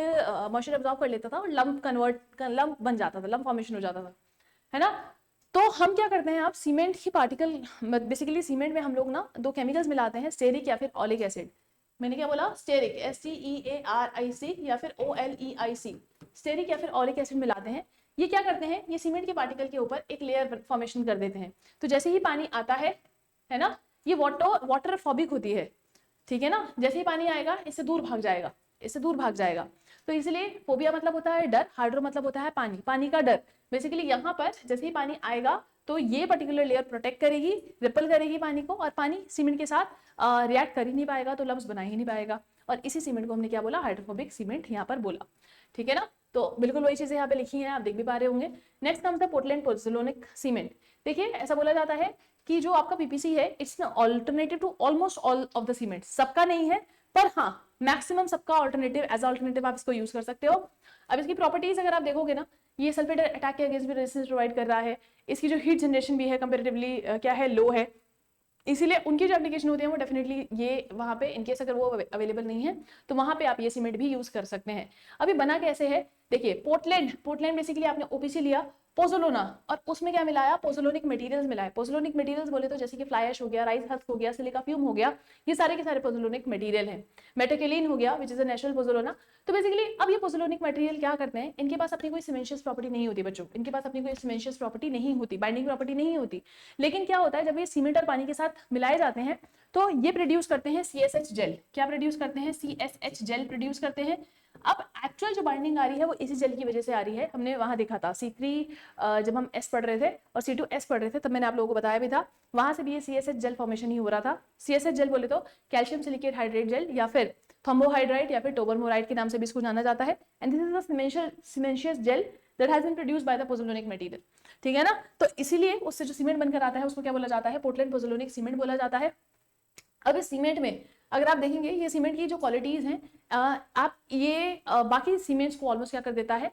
मॉइस्चर एब्जॉर्ब कर लेता था और लम्प बन जाता था, लम्प फॉर्मेशन हो जाता था, है ना। तो हम क्या करते हैं, आप सीमेंट की पार्टिकल, बेसिकली सीमेंट में हम लोग ना दो केमिकल्स मिलाते हैं, स्टेरिक या फिर ऑलिक एसिड। मैंने क्या बोला, स्टेरिक, STEARIC या फिर OLEIC, स्टेरिक या फिर ऑलिक एसिड मिलाते हैं। ये क्या करते हैं, ये सीमेंट के पार्टिकल के ऊपर एक लेयर फॉर्मेशन कर देते हैं। तो जैसे ही पानी आता है ना, ये वाटरफोबिक होती है, ठीक है ना। जैसे ही पानी आएगा इससे दूर भाग जाएगा, इससे दूर भाग जाएगा। तो इसलिए फोबिया मतलब होता है डर, हाइड्रो मतलब होता है पानी, पानी का डर। बेसिकली यहाँ पर जैसे ही पानी आएगा तो ये पर्टिकुलर लेयर प्रोटेक्ट करेगी, रिपल करेगी पानी को, और पानी सीमेंट के साथ रिएक्ट कर ही नहीं पाएगा, तो लम्स बना ही नहीं पाएगा। और इसी सीमेंट को हमने क्या बोला, हाइड्रोफोबिक सीमेंट यहाँ पर बोला, ठीक है ना। तो बिल्कुल वही चीजें यहाँ पे लिखी हैं, आप देख भी पा रहे होंगे। Next comes the Portland pozzolanic cement. देखिए ऐसा बोला जाता है कि जो आपका पीपीसी है, it's alternative to almost all of the cement, सबका नहीं है पर हाँ मैक्सिमम सबका ऑल्टरनेटिव, एज ऑल्टरनेटिव आप इसको यूज कर सकते हो। अब इसकी प्रॉपर्टीज अगर आप देखोगे ना, ये सल्फेट अटैक के अगेंस्ट भी रेजिस्टेंस प्रोवाइड कर रहा है, इसकी जो हीट जनरेशन भी है कंपैरेटिवली क्या है, लो है, इसीलिए उनकी जो एप्लीकेशन होती है वो डेफिनेटली ये वहां पे, इनकेस अगर वो अवेलेबल नहीं है तो वहां पे आप ये सीमेंट भी यूज कर सकते हैं। अभी बना कैसे है, देखिए पोर्टलैंड बेसिकली आपने ओपीसी लिया, पोज़ोलाना, और उसमें क्या मिलाया, पोज़ोलानिक मटेरियल्स मिलाया। पोज़ोलानिक मटेरियल्स बोले तो जैसे कि फ्लाई ऐश हो गया, राइस हस्क हो गया, सिलिका फ्यूम हो गया, ये सारे के सारे पोज़ोलानिक मटेरियल हैं। मेटाकेलिन हो गया which is a natural pozzolana. तो बेसिकली अब ये पोज़ोलानिक मटेरियल क्या करते हैं, इनके पास अपनी कोई सीमेंशियस प्रॉपर्टी नहीं होती बच्चों, इनके पास अपनी कोई सीमेंशियस प्रॉपर्टी नहीं होती, बाइंडिंग प्रॉपर्टी नहीं होती। लेकिन क्या होता है, जब ये सीमेंट और पानी के साथ मिलाए जाते हैं तो ये प्रोड्यूस करते हैं CSH जेल। क्या प्रोड्यूस करते हैं, CSH जेल प्रोड्यूस करते हैं। अब एक्चुअल जो बाइंडिंग आ रही है वो इसी जेल की वजह से आ रही है। हमने वहां देखा था C3 जब हम S पढ़ रहे थे और C2S पढ़ रहे थे, तब मैंने आप लोगों को बताया भी था, वहां से भी ये CSH जेल फॉर्मेशन ही हो रहा था। CSH जेल बोले तो कैल्शियम सिलिकेट हाइड्रेट जेल या फिर थर्मोहाइड्राइट या फिर टोबरमोराइट के नाम से भी इसको जाना जाता है। And this is the cementitious gel that has been produced by the pozzolanic material, ठीक है ना। तो इसीलिए उससे जो सीमेंट बनकर आता है उसको क्या बोला जाता है, पोर्टलैंड पोज़ोलानिक सीमेंट बोला जाता है। अब इस सीमेंट में अगर आप देखेंगे, ये सीमेंट की जो क्वालिटीज हैं, आप ये बाकी सीमेंट्स को ऑलमोस्ट क्या कर देता है,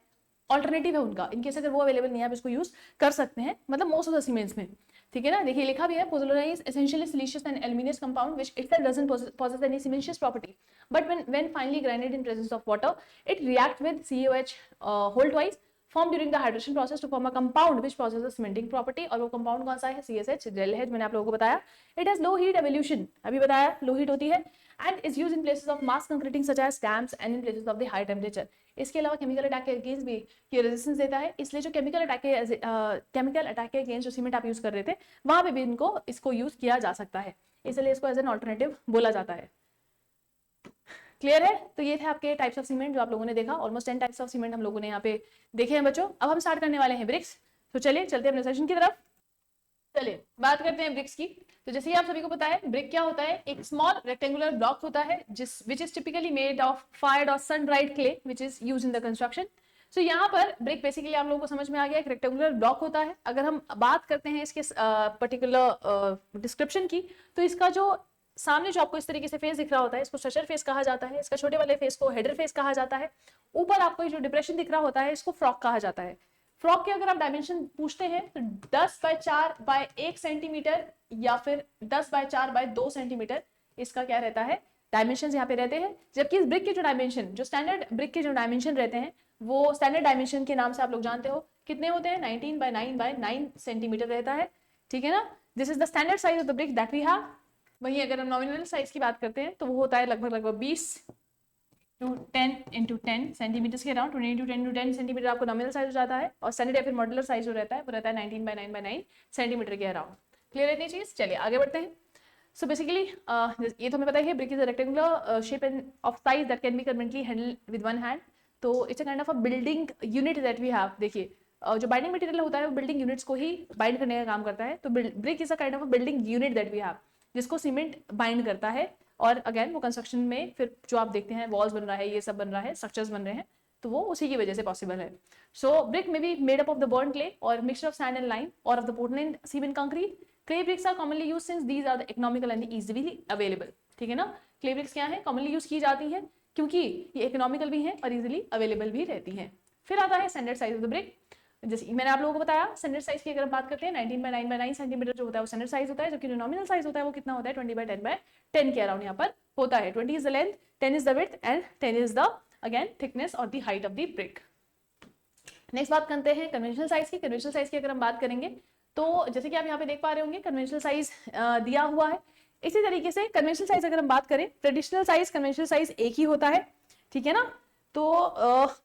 ऑल्टरनेटिव है उनका, इनकेस अगर वो अवेलेबल नहीं है आप इसको यूज कर सकते हैं, मतलब मोस्ट ऑफ द सीमेंट्स में, ठीक है ना। देखिए लिखा भी है, pozzolana is essentially siliceous and aluminous compound which itself doesn't possess any cementitious property, but when finely grinded in presence of water it reacts with COH whole twice formed during the hydration process to form a compound which possesses cementing property। और वो compound कौन सा है, CSH jail है, मैंने आप लोगों को बताया। It has low heat evolution, अभी बताया लो हीट होती है, and is used in places of mass concreting such as dams and in places of the high temperature. इसके अलावा केमिकल अटैक के अगेंस्ट भी ये रेजिस्टेंस देता है, इसलिए जो केमिकल अटैक के अगेंस्ट जो सीमेंट आप यूज कर रहे थे वहां पे भी इसको यूज किया जा सकता है, इसलिए इसको एज एन ऑल्टरनेटिव बोला जाता है। क्लियर है। तो ये थे आपके टाइप्स ऑफ सीमेंट जो आप लोगों ने देखा, ऑलमोस्ट 10 टाइप्स ऑफ सीमेंट हम लोगों ने यहाँ पे देखे हैं बच्चों। अब हम स्टार्ट करने वाले हैं ब्रिक्स। तो चलिए चलते हैं अपने सेशन की तरफ। चलिए बात करते हैं ब्रिक्स की। तो जैसे ही आप सभी को पता है, ब्रिक क्या होता है, एक स्मॉल रेक्टेंगुलर ब्लॉक होता है which is typically made of fired और sun dried clay which is use in the construction. So यहाँ पर ब्रिक बेसिकली आप लोगों को समझ में आ गया, एक रेक्टेंगुलर ब्लॉक होता है। अगर हम बात करते हैं इसके पर्टिकुलर डिस्क्रिप्शन की, तो इसका जो सामने जो आपको इस तरीके से फेस दिख रहा होता है, इसको स्ट्रक्चर फेस कहा जाता है, इसका छोटे वाले फेस को हेडर फेस कहा जाता है। ऊपर आपको जो डिप्रेशन दिख रहा होता है इसको फ्रॉक कहा जाता है। फ्रॉक के अगर आप डायमेंशन पूछते हैं तो 10 बाय 4 बाय 1 सेंटीमीटर या फिर 10 बाय 4 बाय 2 सेंटीमीटर इसका क्या रहता है, डायमेंशन यहाँ पे रहते हैं। जबकि इस ब्रिक के जो डायमेंशन, जो स्टैंडर्ड ब्रिक के जो डायमेंशन रहते हैं, वो स्टैंडर्ड डायमेंशन के नाम से आप लोग जानते हो कितने होते हैं, 19 बाय 9 बाय 9 सेंटीमीटर रहता है, ठीक है ना। This is the standard size of the brick that we have. वहीं अगर हम नॉमिनल साइज की बात करते हैं तो वो होता है लगभग 20 to 10 into 10 सेंटीमीटर के अराउंड, 20 to 10 to 10 सेंटीमीटर आपको नॉमिनल साइज हो जाता है। और स्टैंडर्ड या फिर मॉड्यूलर साइज जो रहता है वो रहता है 19 बाय 9 बाय 9 सेंटीमीटर के अराउंड। क्लियर है इतनी चीज। चलिए आगे बढ़ते हैं। सो बेसिकली ये तो हमें पता है, brick is a rectangular shape and of size that can be conveniently handled with one hand. तो it's a kind of a building unit that we have. देखिए जो बाइंडिंग मटेरियल होता है वो बिल्डिंग यूनिट्स को ही बाइंड करने का काम करता है। तो brick is a kind of a building unit that we have, जिसको सीमेंट बाइंड करता है। और अगेन वो कंस्ट्रक्शन में फिर जो आप देखते हैं वॉल्स बन रहा है, ये सब बन रहा है, स्ट्रक्चर्स बन रहे हैं, तो वो उसी की वजह से पॉसिबल है। So brick may be made up of the burn clay और mixture of sand and lime और of the Portland cement concrete. Clay bricks are commonly used since these are the economical and easily available, ठीक है ना। Clay BRICS क्या है, commonly use की जाती है, क्योंकि ये इकोनॉमिकल भी हैं और इजीली अवेलेबल भी रहती हैं। फिर आता है standard size of the brick. जैसे मैंने आप लोगों को बताया, स्टैंडर्ड साइज की अगर हम बात करते हैं 19 बाय 9 बाय 9 सेंटीमीटर जो होता है वो स्टैंडर्ड साइज होता है, जबकि जो नॉमिनल साइज होता है वो कितना होता है 20 बाय 10 बाय 10 के अराउंड यहाँ पर होता है। 20 is the length, 10 is the width and 10 is the again thickness और the height of the brick. Next बात करते हैं कन्वेंशनल साइज की। कन्वेंशनल साइज की अगर हम बात करेंगे तो जैसे कि आप यहाँ पे देख पा रहे होंगे कन्वेंशनल साइज दिया हुआ है। इसी तरीके से कन्वेंशनल साइज अगर हम बात करें, ट्रेडिशनल साइज कन्वेंशनल साइज एक ही होता है, ठीक है ना। तो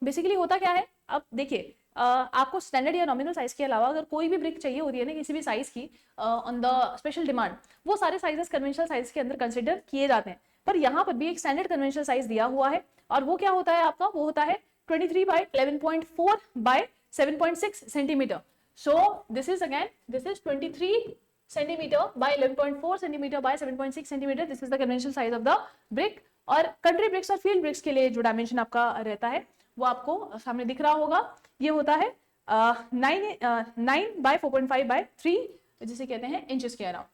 बेसिकली होता क्या है, अब देखिए आपको स्टैंडर्ड या नॉमिनल साइज के अलावा अगर कोई भी ब्रिक चाहिए होती है ना किसी भी साइज की ऑन द स्पेशल डिमांड, वो सारे साइजेस कन्वेंशनल साइज के अंदर कंसिडर किए जाते हैं। पर यहाँ पर भी एक स्टैंडर्ड कन्वेंशनल साइज दिया हुआ है और वो क्या होता है आपका, वो होता है 23 by 11.4 by 7.6 centimeter. So this is 23 centimeter by 11.4 centimeter by 7.6 centimeter. This is the conventional size of the brick. और कंट्री ब्रिक्स और फील्ड ब्रिक्स के लिए जो डायमेंशन आपका रहता है वो आपको सामने दिख रहा होगा, ये होता है 9 by 4.5 by 3 जिसे कहते हैं इंचेस के अराउंड।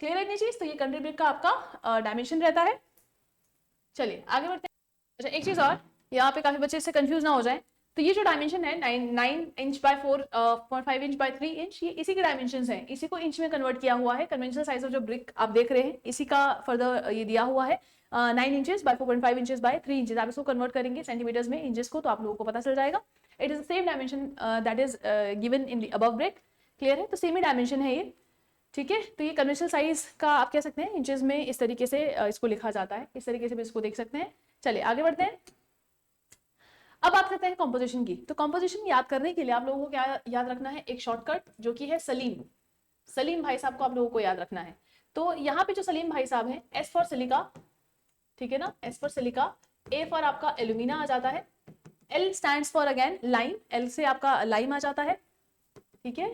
क्लियर है ये चीज? तो ये कंट्री ब्रिक का आपका डायमेंशन रहता है। चलिए आगे बढ़ते हैं। अच्छा एक चीज और, यहाँ पे काफी बच्चे इससे कंफ्यूज ना हो जाएं, तो ये जो डायमेंशन है 9 inch by 4.5 inch by 3 inch, ये इसी के डायमेंशंस हैं, इसी को इंच में कन्वर्ट किया हुआ है। कन्वेंशनल साइज ऑफ जो ब्रिक आप देख रहे हैं इसी का फर्दर ये दिया हुआ है 9 inches bye 4.5 inches bye 3 inches. आप इसको कन्वर्ट करेंगे सेंटीमीटर्स में इंचेस को तो आप लोगों को पता चल जाएगा। It is the same dimension that is given in the above brick. Clear है? तो सेम ही डायमेंशन है ये, ठीक है। तो ये कन्वेंशनल साइज का आप कह सकते हैं इंचेस में इस तरीके से इसको लिखा जाता है, इस तरीके से भी इसको देख सकते हैं। चलिए आगे बढ़ते हैं। अब बात करते हैं कॉम्पोजिशन की। तो कॉम्पोजिशन याद करने के लिए आप लोगों को क्या याद रखना है, एक शॉर्टकट जो कि है सलीम। सलीम भाई साहब को आप लोगों को याद रखना है। तो यहाँ पे जो सलीम भाई साहब हैं, एस फॉर सिलिका, ठीक है ना, S for silica, A for आपका एल्यूमिना आ जाता है, L stands for again lime, L से आपका लाइम आ जाता है, ठीक है।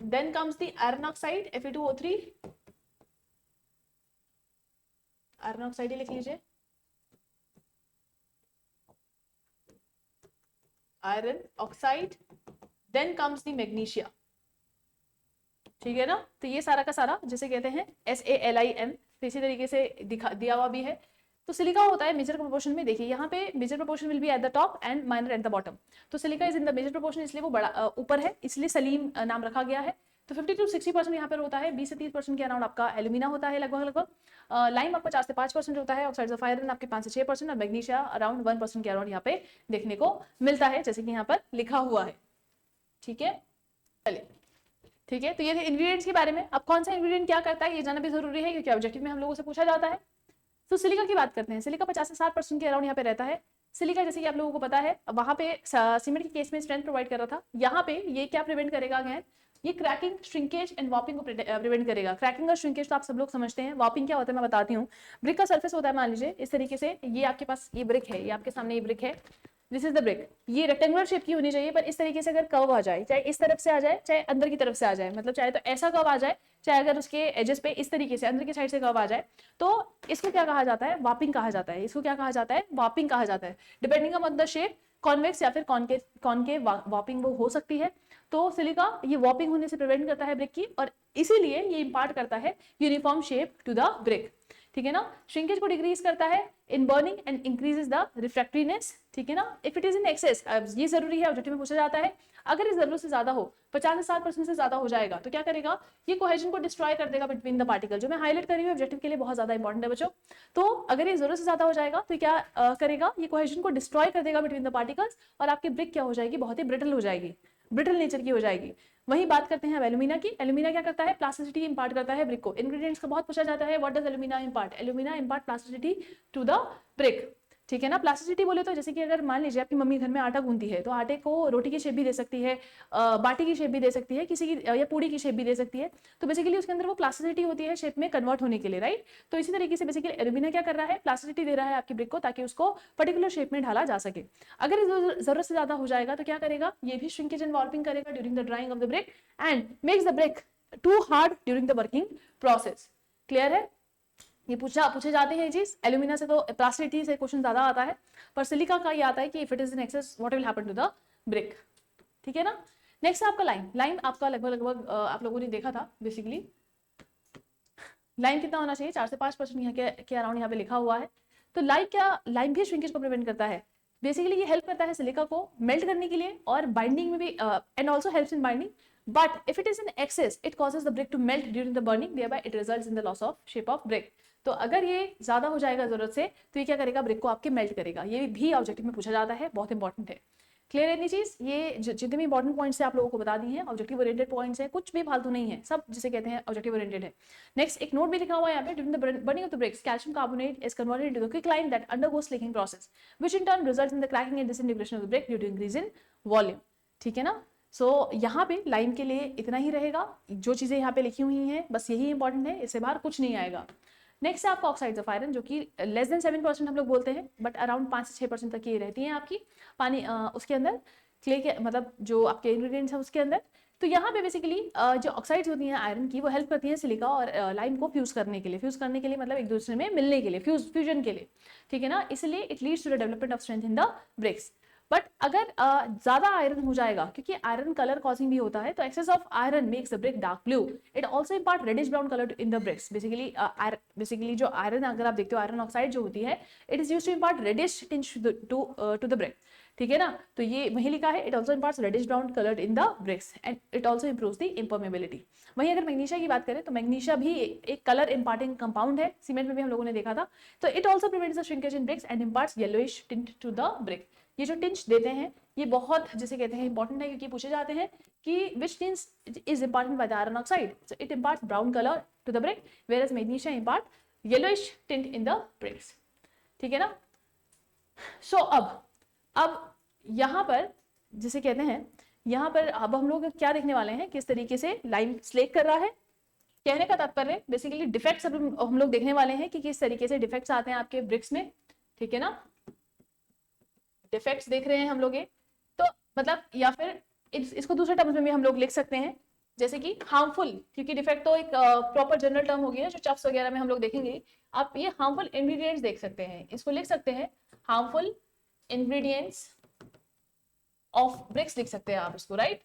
Then comes the iron oxide Fe2O3, iron oxide ही लिख लीजिए, iron oxide. Then comes the magnesia, ठीक है ना। तो ये सारा का सारा जिसे कहते हैं SaLiM, तो इसी तरीके से दिया हुआ भी है। तो सिलिका होता है मेजर प्रोपोर्शन में, देखिए यहाँ पे major proportion will be at the top and minor at the bottom. तो silica is in the major proportion, इसलिए वो बड़ा ऊपर है, इसलिए सलीम नाम रखा गया है। तो 50 to 60% यहाँ पर होता है, 20 से 30% के अराउंड आपका एल्यूमिना होता है लगभग। लाइम आपका 4 से 5% होता है, ऑक्साइड्स ऑफ आयरन आपके 5 से 6% और मैग्नीशिया अराउंड 1% के अराउंड यहाँ पे देखने को मिलता है, जैसे कि यहाँ पर लिखा हुआ है, ठीक है। चलिए ठीक है, तो ये थे इंग्रेडिएंट्स के बारे में। अब कौन सा इंग्रेडिएंट क्या करता है ये जानना भी जरूरी है, क्योंकि ऑब्जेक्टिव में हम लोगों से पूछा जाता है। तो सिलिका की बात करते हैं। सिलिका 50 से 60% के अराउंड यहाँ पे रहता है। सिलिका जैसे कि आप लोगों को पता है वहां पे सीमेंट के केस में स्ट्रेंथ प्रोवाइड कर रहा था, यहाँ पे ये क्या प्रिवेंट करेगा, अगेन ये क्रैकिंग, श्रिंकेज एंड वॉपिंग को प्रिवेंट करेगा। क्रैकिंग और श्रिंकेज तो आप सब लोग समझते हैं, वॉपिंग क्या होता है मैं बताती हूँ। ब्रिक का सरफेस होता है, मान लीजिए इस तरीके से, ये आपके पास ये ब्रिक है, ये आपके सामने ये ब्रिक है, दिस इज द ब्रिक। ये रेक्टेंगुलर शेप की होनी चाहिए, पर इस तरीके से अगर कर्व आ जाए, चाहे इस तरफ से आ जाए चाहे अंदर की तरफ से आ जाए, मतलब चाहे तो ऐसा कर्व आ जाए, चाहे अगर उसके एजेस पे इस तरीके से अंदर की साइड से कर्व आ जाए, तो इसको क्या कहा जाता है, वॉपिंग कहा जाता है। इसको क्या कहा जाता है, वॉपिंग कहा जाता है। Depending on the shape, convex या फिर कॉनकेव वॉपिंग वो हो सकती है। तो सिलिका ये वॉपिंग होने से प्रिवेंट करता है ब्रिक की, और इसीलिए ये इंपार्ट करता है uniform shape to the brick, ठीक है ना। श्रिंकेज को डिक्रीज करता है in burning and increases the refractoriness, ठीक है ना। If it is in excess, ये जरूरी है, ऑब्जेक्टिव में पूछा जाता है, अगर इस जरूरत से ज्यादा हो, 50 से 60% से ज्यादा हो जाएगा, तो क्या करेगा, ये कोहेजन को डिस्ट्रॉय कर देगा बिटवीन द पार्टिकल। जो मैं हाईलाइट कर रही हूँ ऑब्जेक्टिव के लिए बहुत ज्यादा इंपॉर्टेंट है बच्चों। तो अगर ये जरूरत से ज्यादा हो जाएगा तो क्या करेगा, ये कोहेजन को डिस्ट्रॉय कर देगा बिटवीन द पार्टिकल्स, और आपकी ब्रिक क्या हो जाएगी, बहुत ही ब्रिटल हो जाएगी, ब्रिटल नेचर की हो जाएगी। वही बात करते हैं अब एल्यूमिना की। एल्यूमिना क्या करता है, प्लास्टिसिटी इंपार्ट करता है ब्रिक को। इंग्रेडिएंट्स का बहुत पूछा जाता है, what does alumina impart, alumina impart plasticity to the brick, ठीक है ना। प्लास्टिसिटी बोले तो जैसे कि अगर मान लीजिए आपकी मम्मी घर में आटा गूंथती है, तो आटे को रोटी की शेप भी दे सकती है, बाटी की शेप भी दे सकती है, किसी की या पूड़ी की शेप भी दे सकती है। तो बेसिकली उसके अंदर वो प्लास्टिसिटी होती है शेप में कन्वर्ट होने के लिए, राइट। तो इसी तरीके से बेसिकली एल्यूमिना क्या कर रहा है, प्लास्टिसिटी दे रहा है आपकी ब्रिक को, ताकि उसको पर्टिकुलर शेप में ढाला जा सके। अगर जरूरत से ज्यादा हो जाएगा तो क्या करेगा, ये भी श्रिंकेज एंड वॉर्पिंग करेगा during the drying of the brick and makes the brick too hard during the working process. Clear है, ये पूछे जाते हैं चीज। एल्यूमिना से तो प्लास्टिसिटी से क्वेश्चन ज्यादा आता है, पर सिलिका का ये आता है कि if it is in excess what will happen to the brick, ठीक है ना। नेक्स्ट है आपका लाइम। लाइम आपका लगभग आप लोगों ने देखा था। बेसिकली लाइम कितना होना चाहिए, 4 से 5% यहाँ के अराउंड यहाँ पे लिखा हुआ है। तो लाइम भी श्रिंकेज को प्रिवेंट करता है। बेसिकली ये हेल्प करता है सिलिका को मेल्ट करने के लिए और बाइंडिंग में भी, and also helps in binding, but if it is in excess it causes the brick to melt during the burning, thereby it results in the loss of shape of brick. तो अगर ये ज्यादा हो जाएगा जरूरत से तो ये क्या करेगा, ब्रिक को आपके मेल्ट करेगा। ये भी ऑब्जेक्टिव में पूछा जाता है, बहुत इंपॉर्टेंट है। क्लियर है इतनी चीज? ये जितने भी इंपॉर्टेंट पॉइंट्स है आप लोगों को बता दी हैं, ऑब्जेक्टिव ओरिएंटेड पॉइंट्स है, कुछ भी फालतू नहीं है, सब जिसे कहते हैं ऑब्जेक्टिव ओरिएंटेड है। नेक्स्ट एक नोट भी लिखा हुआ है यहाँ पे, during the burning of the bricks calcium carbonate is converted into the quicklime that undergoes slaking process which in turn results in the cracking and disintegration of the brick due to increase in volume. ठीक है ना? सो यहाँ पे lime के लिए इतना ही रहेगा, जो चीजें यहाँ पे लिखी हुई हैं बस यही इंपॉर्टेंट है, इससे बाहर कुछ नहीं आएगा। नेक्स्ट है आपका ऑक्साइड्स ऑफ आयरन, जो कि लेस देन 7% हम लोग बोलते हैं, बट अराउंड 5 से 6% तक ये रहती हैं आपकी पानी उसके अंदर, क्ले के मतलब जो आपके इंग्रेडिएंट्स हैं उसके अंदर। तो यहाँ पे बेसिकली जो ऑक्साइड्स होती हैं आयरन की, वो हेल्प करती हैं सिलिका और लाइम को फ्यूज करने के लिए मतलब एक दूसरे में मिलने के लिए, फ्यूजन के लिए। ठीक है ना? इसलिए it leads to the development of strength in the bricks. But अगर ज्यादा आयरन हो जाएगा, क्योंकि आयरन कलर कॉजिंग भी होता है, तो excess of iron makes the brick dark blue. It also impart reddish brown colour in the bricks. Basically जो आयरन, अगर आप देखते हो आयरन ऑक्साइड जो होती है, it is used to impart reddish tinge to the brick. ठीक है ना? तो ये वही लिखा है, it also imparts reddish brown colour in the bricks and it also improves the impermeability. वहीं अगर मैग्नीशिया की बात करें तो मैग्नीशिया भी एक कलर इंपार्टिंग कंपाउंड है, सीमेंट में भी हम लोगों ने देखा था। तो it also prevents the shrinkage in bricks and imparts yellowish tint to the brick. ये जो टिंच देते हैं ये बहुत जिसे कहते हैं इंपॉर्टेंट है, क्योंकि पूछे जाते हैं कि which tinge is important by the iron oxide. So it imparts brown colour to the brick whereas magnesia impart yellowish tint in the bricks. ठीक है ना? सो अब यहाँ पर जिसे कहते हैं, यहाँ पर अब हम लोग क्या देखने वाले हैं, किस तरीके से लाइम स्लेक कर रहा है। कहने का तात्पर्य बेसिकली डिफेक्ट्स अब हम लोग देखने वाले हैं कि किस तरीके से डिफेक्ट्स आते हैं आपके ब्रिक्स में। ठीक है ना? डिफेक्ट्स देख रहे हैं हम लोग ये, तो मतलब या फिर इसको दूसरे टर्म्स में भी हम लोग लिख सकते हैं, जैसे कि हार्मफुल, क्योंकि डिफेक्ट तो एक प्रॉपर जनरल टर्म होगी ना, जो चफ्स वगैरह में हम लोग देखेंगे। आप ये हार्मफुल इंग्रेडिएंट्स देख सकते हैं, इसको लिख सकते हैं हार्मफुल इंग्रेडिएंट्स ऑफ ब्रिक्स, लिख सकते हैं आप इसको, राइट?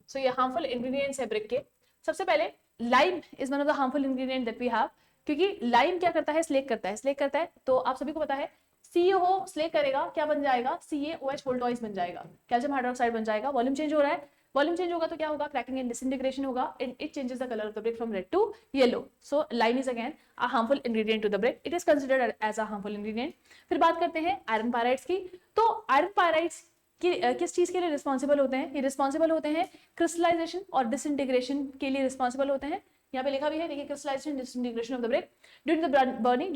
सो ये हार्मफुल इंग्रेडिएंट्स है ब्रिक के। सबसे पहले lime is one of the harmful ingredient that we have, क्योंकि लाइम क्या करता है, स्लेक करता है। तो आप सभी को पता है CaO स्लेक करेगा, क्या बन जाएगा, CaOH वोल्टॉइस बन जाएगा, कैल्शियम हाइड्रोक्साइड बन जाएगा। वॉल्यूम चेंज हो रहा है, वॉल्यूम चेंज होगा तो क्या होगा, क्रैकिंग एंड डिसइंटीग्रेशन होगा, and it changes the colour of the brick from red to yellow. So lime is again a harmful ingredient to the brick, it is considered as a harmful ingredient. फिर बात करते हैं iron पायराइड्स की। तो iron पायराइड्स किस चीज के लिए रिस्पॉन्सिबल होते हैं? ये रिस्पॉन्सिबल होते हैं क्रिस्टलाइजेशन और डिसइंटीग्रेशन के लिए रिस्पॉन्सिबल होते हैं। यहाँ पे लिखा भी है, देखिए, crystallization disintegration of the brick during the burning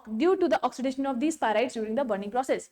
due to the oxidation of these pyrites during the burning process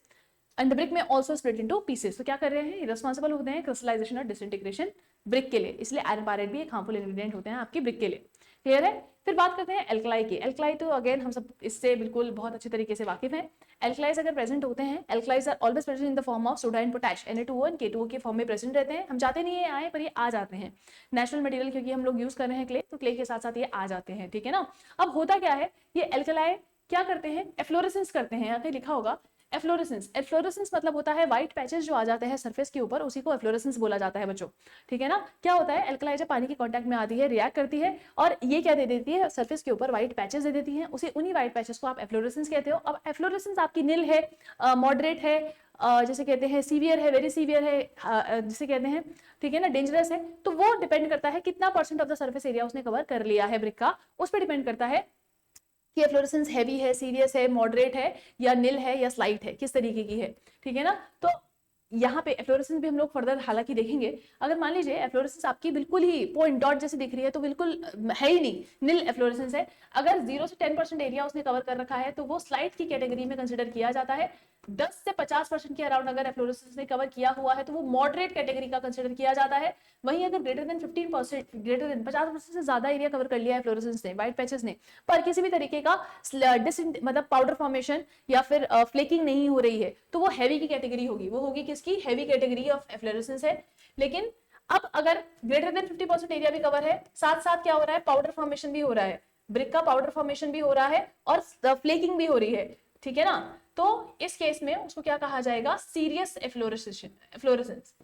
and the brick may also split into pieces. तो क्या कर रहे हैं, रिस्पॉन्सिबल होते हैं क्रिस्टलाइजेशन और डिसइंटीग्रेशन ब्रिक के लिए, इसलिए आयरन पायराइड भी एक हार्मफुल इंग्रेडिएंट होते हैं आपकी ब्रिक के लिए। क्लियर है? फिर बात करते हैं एल्कलाई की। एल्कलाई तो अगेन हम सब इससे बिल्कुल बहुत अच्छे तरीके से वाकिफ हैं। एल्कलाइज अगर प्रेजेंट होते हैं, alkalis are always present in the form of soda and potash, Na2O K2O के फॉर्म में प्रेजेंट रहते हैं। हम चाहते नहीं है आए, पर ये आ जाते हैं। नेचुरल मटेरियल क्योंकि हम लोग यूज कर रहे हैं क्ले, तो क्ले के साथ साथ ये आ जाते हैं। ठीक है ना? अब होता क्या है, ये एल्कलाई क्या करते हैं, एफ्लोरेसेंस करते हैं। यहाँ पे लिखा होगा एफ्लोरेसेंस मतलब होता है व्हाइट पैचेस जो आ जाते हैं सरफेस के ऊपर, उसी को एफ्लोरेसेंस बोला जाता है बच्चों। ठीक है ना? क्या होता है, एल्कलाई जब पानी के कांटेक्ट में आती है, रिएक्ट करती है और ये क्या दे देती है, सरफेस के ऊपर व्हाइट पैचेस दे देती हैं, उन्हीं व्हाइट पैचेस को आप एफ्लोरेसेंस कहते हो। अब एफ्लोरेसेंस आपकी नील है, मॉडरेट है, जैसे कहते हैं सीवियर है, वेरी सीवियर है, जिसे कहते हैं, ठीक है ना, डेंजरस है, तो वो डिपेंड करता है कितना % ऑफ द सरफेस एरिया उसने कवर कर लिया है ब्रिक का, उस पर डिपेंड करता है कि एफ्लोरेसेंस हैवी है, सीरियस है, मॉडरेट है, या निल है, या स्लाइट है, किस तरीके की है। ठीक है ना? तो यहाँ पे एफ्लोरेसेंस भी हम लोग फर्दर हालांकि देखेंगे। अगर मान लीजिए एफ्लोरेसेंस आपकी बिल्कुल ही पॉइंट डॉट जैसे दिख रही है, तो बिल्कुल है ही नहीं, निल एफ्लोरेसेंस है। अगर 0 से 10% एरिया उसने कवर कर रखा है, तो वो स्लाइट की कैटेगरी में कंसिडर किया जाता है। 10 से 50% के अराउंड अगर एफ्लोरेसेंस ने कवर किया हुआ है, तो वो मॉडरेट कैटेगरी का कंसिडर किया जाता है। वहीं अगर ग्रेटर देन 15%, ग्रेटर देन 50% से ज्यादा एरिया कवर कर लिया है एफ्लोरेसेंस ने, व्हाइट पैचेस ने, पर किसी भी तरीके का मतलब पाउडर फॉर्मेशन या फिर फ्लेकिंग नहीं हो रही है, तो वो हैवी की कैटेगरी होगी। वो होगी किसकी, हैवी कैटेगरी ऑफ एफ्लोरेसेंस है। लेकिन अब अगर ग्रेटर देन 50% एरिया भी कवर है, साथ साथ क्या हो रहा है, पाउडर फॉर्मेशन भी हो रहा है, ब्रिक का पाउडर फॉर्मेशन भी हो रहा है और फ्लेकिंग भी हो रही है। ठीक है ना? तो इस केस में उसको क्या कहा जाएगा, सीरियस एफ्लोरेसेंस।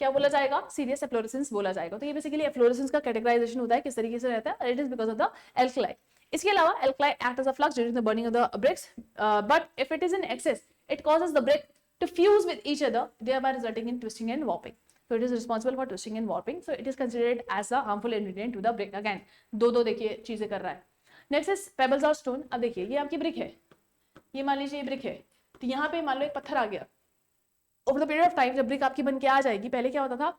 क्या बोला जाएगा, सीरियस एफ्लोरेसेंस बोला जाएगा। तो ये बेसिकली एफ्लोरेसेंस का कैटेगराइजेशन होता है, किस तरीके से रहता है, it is because of the alkali. इसके अलावा alkali act as a flux during the burning of the bricks, but if it is in excess, it causes the brick to fuse with each other, thereby resulting in twisting and warping. So it is responsible for twisting and warping. So it is considered as a harmful ingredient to the brick. Again, दो देखिए चीजें कर रहा है. Next is pebbles or stone. अब देखिए ये आपकी ब्रिक है, ये मान लीजिए ये ब्रिक है, तो यहाँ पे मान लो एक पत्थर आ गया. Over the period of time जब ब्रिक आपकी बन के आ जाएगी, पहले क्या होता था,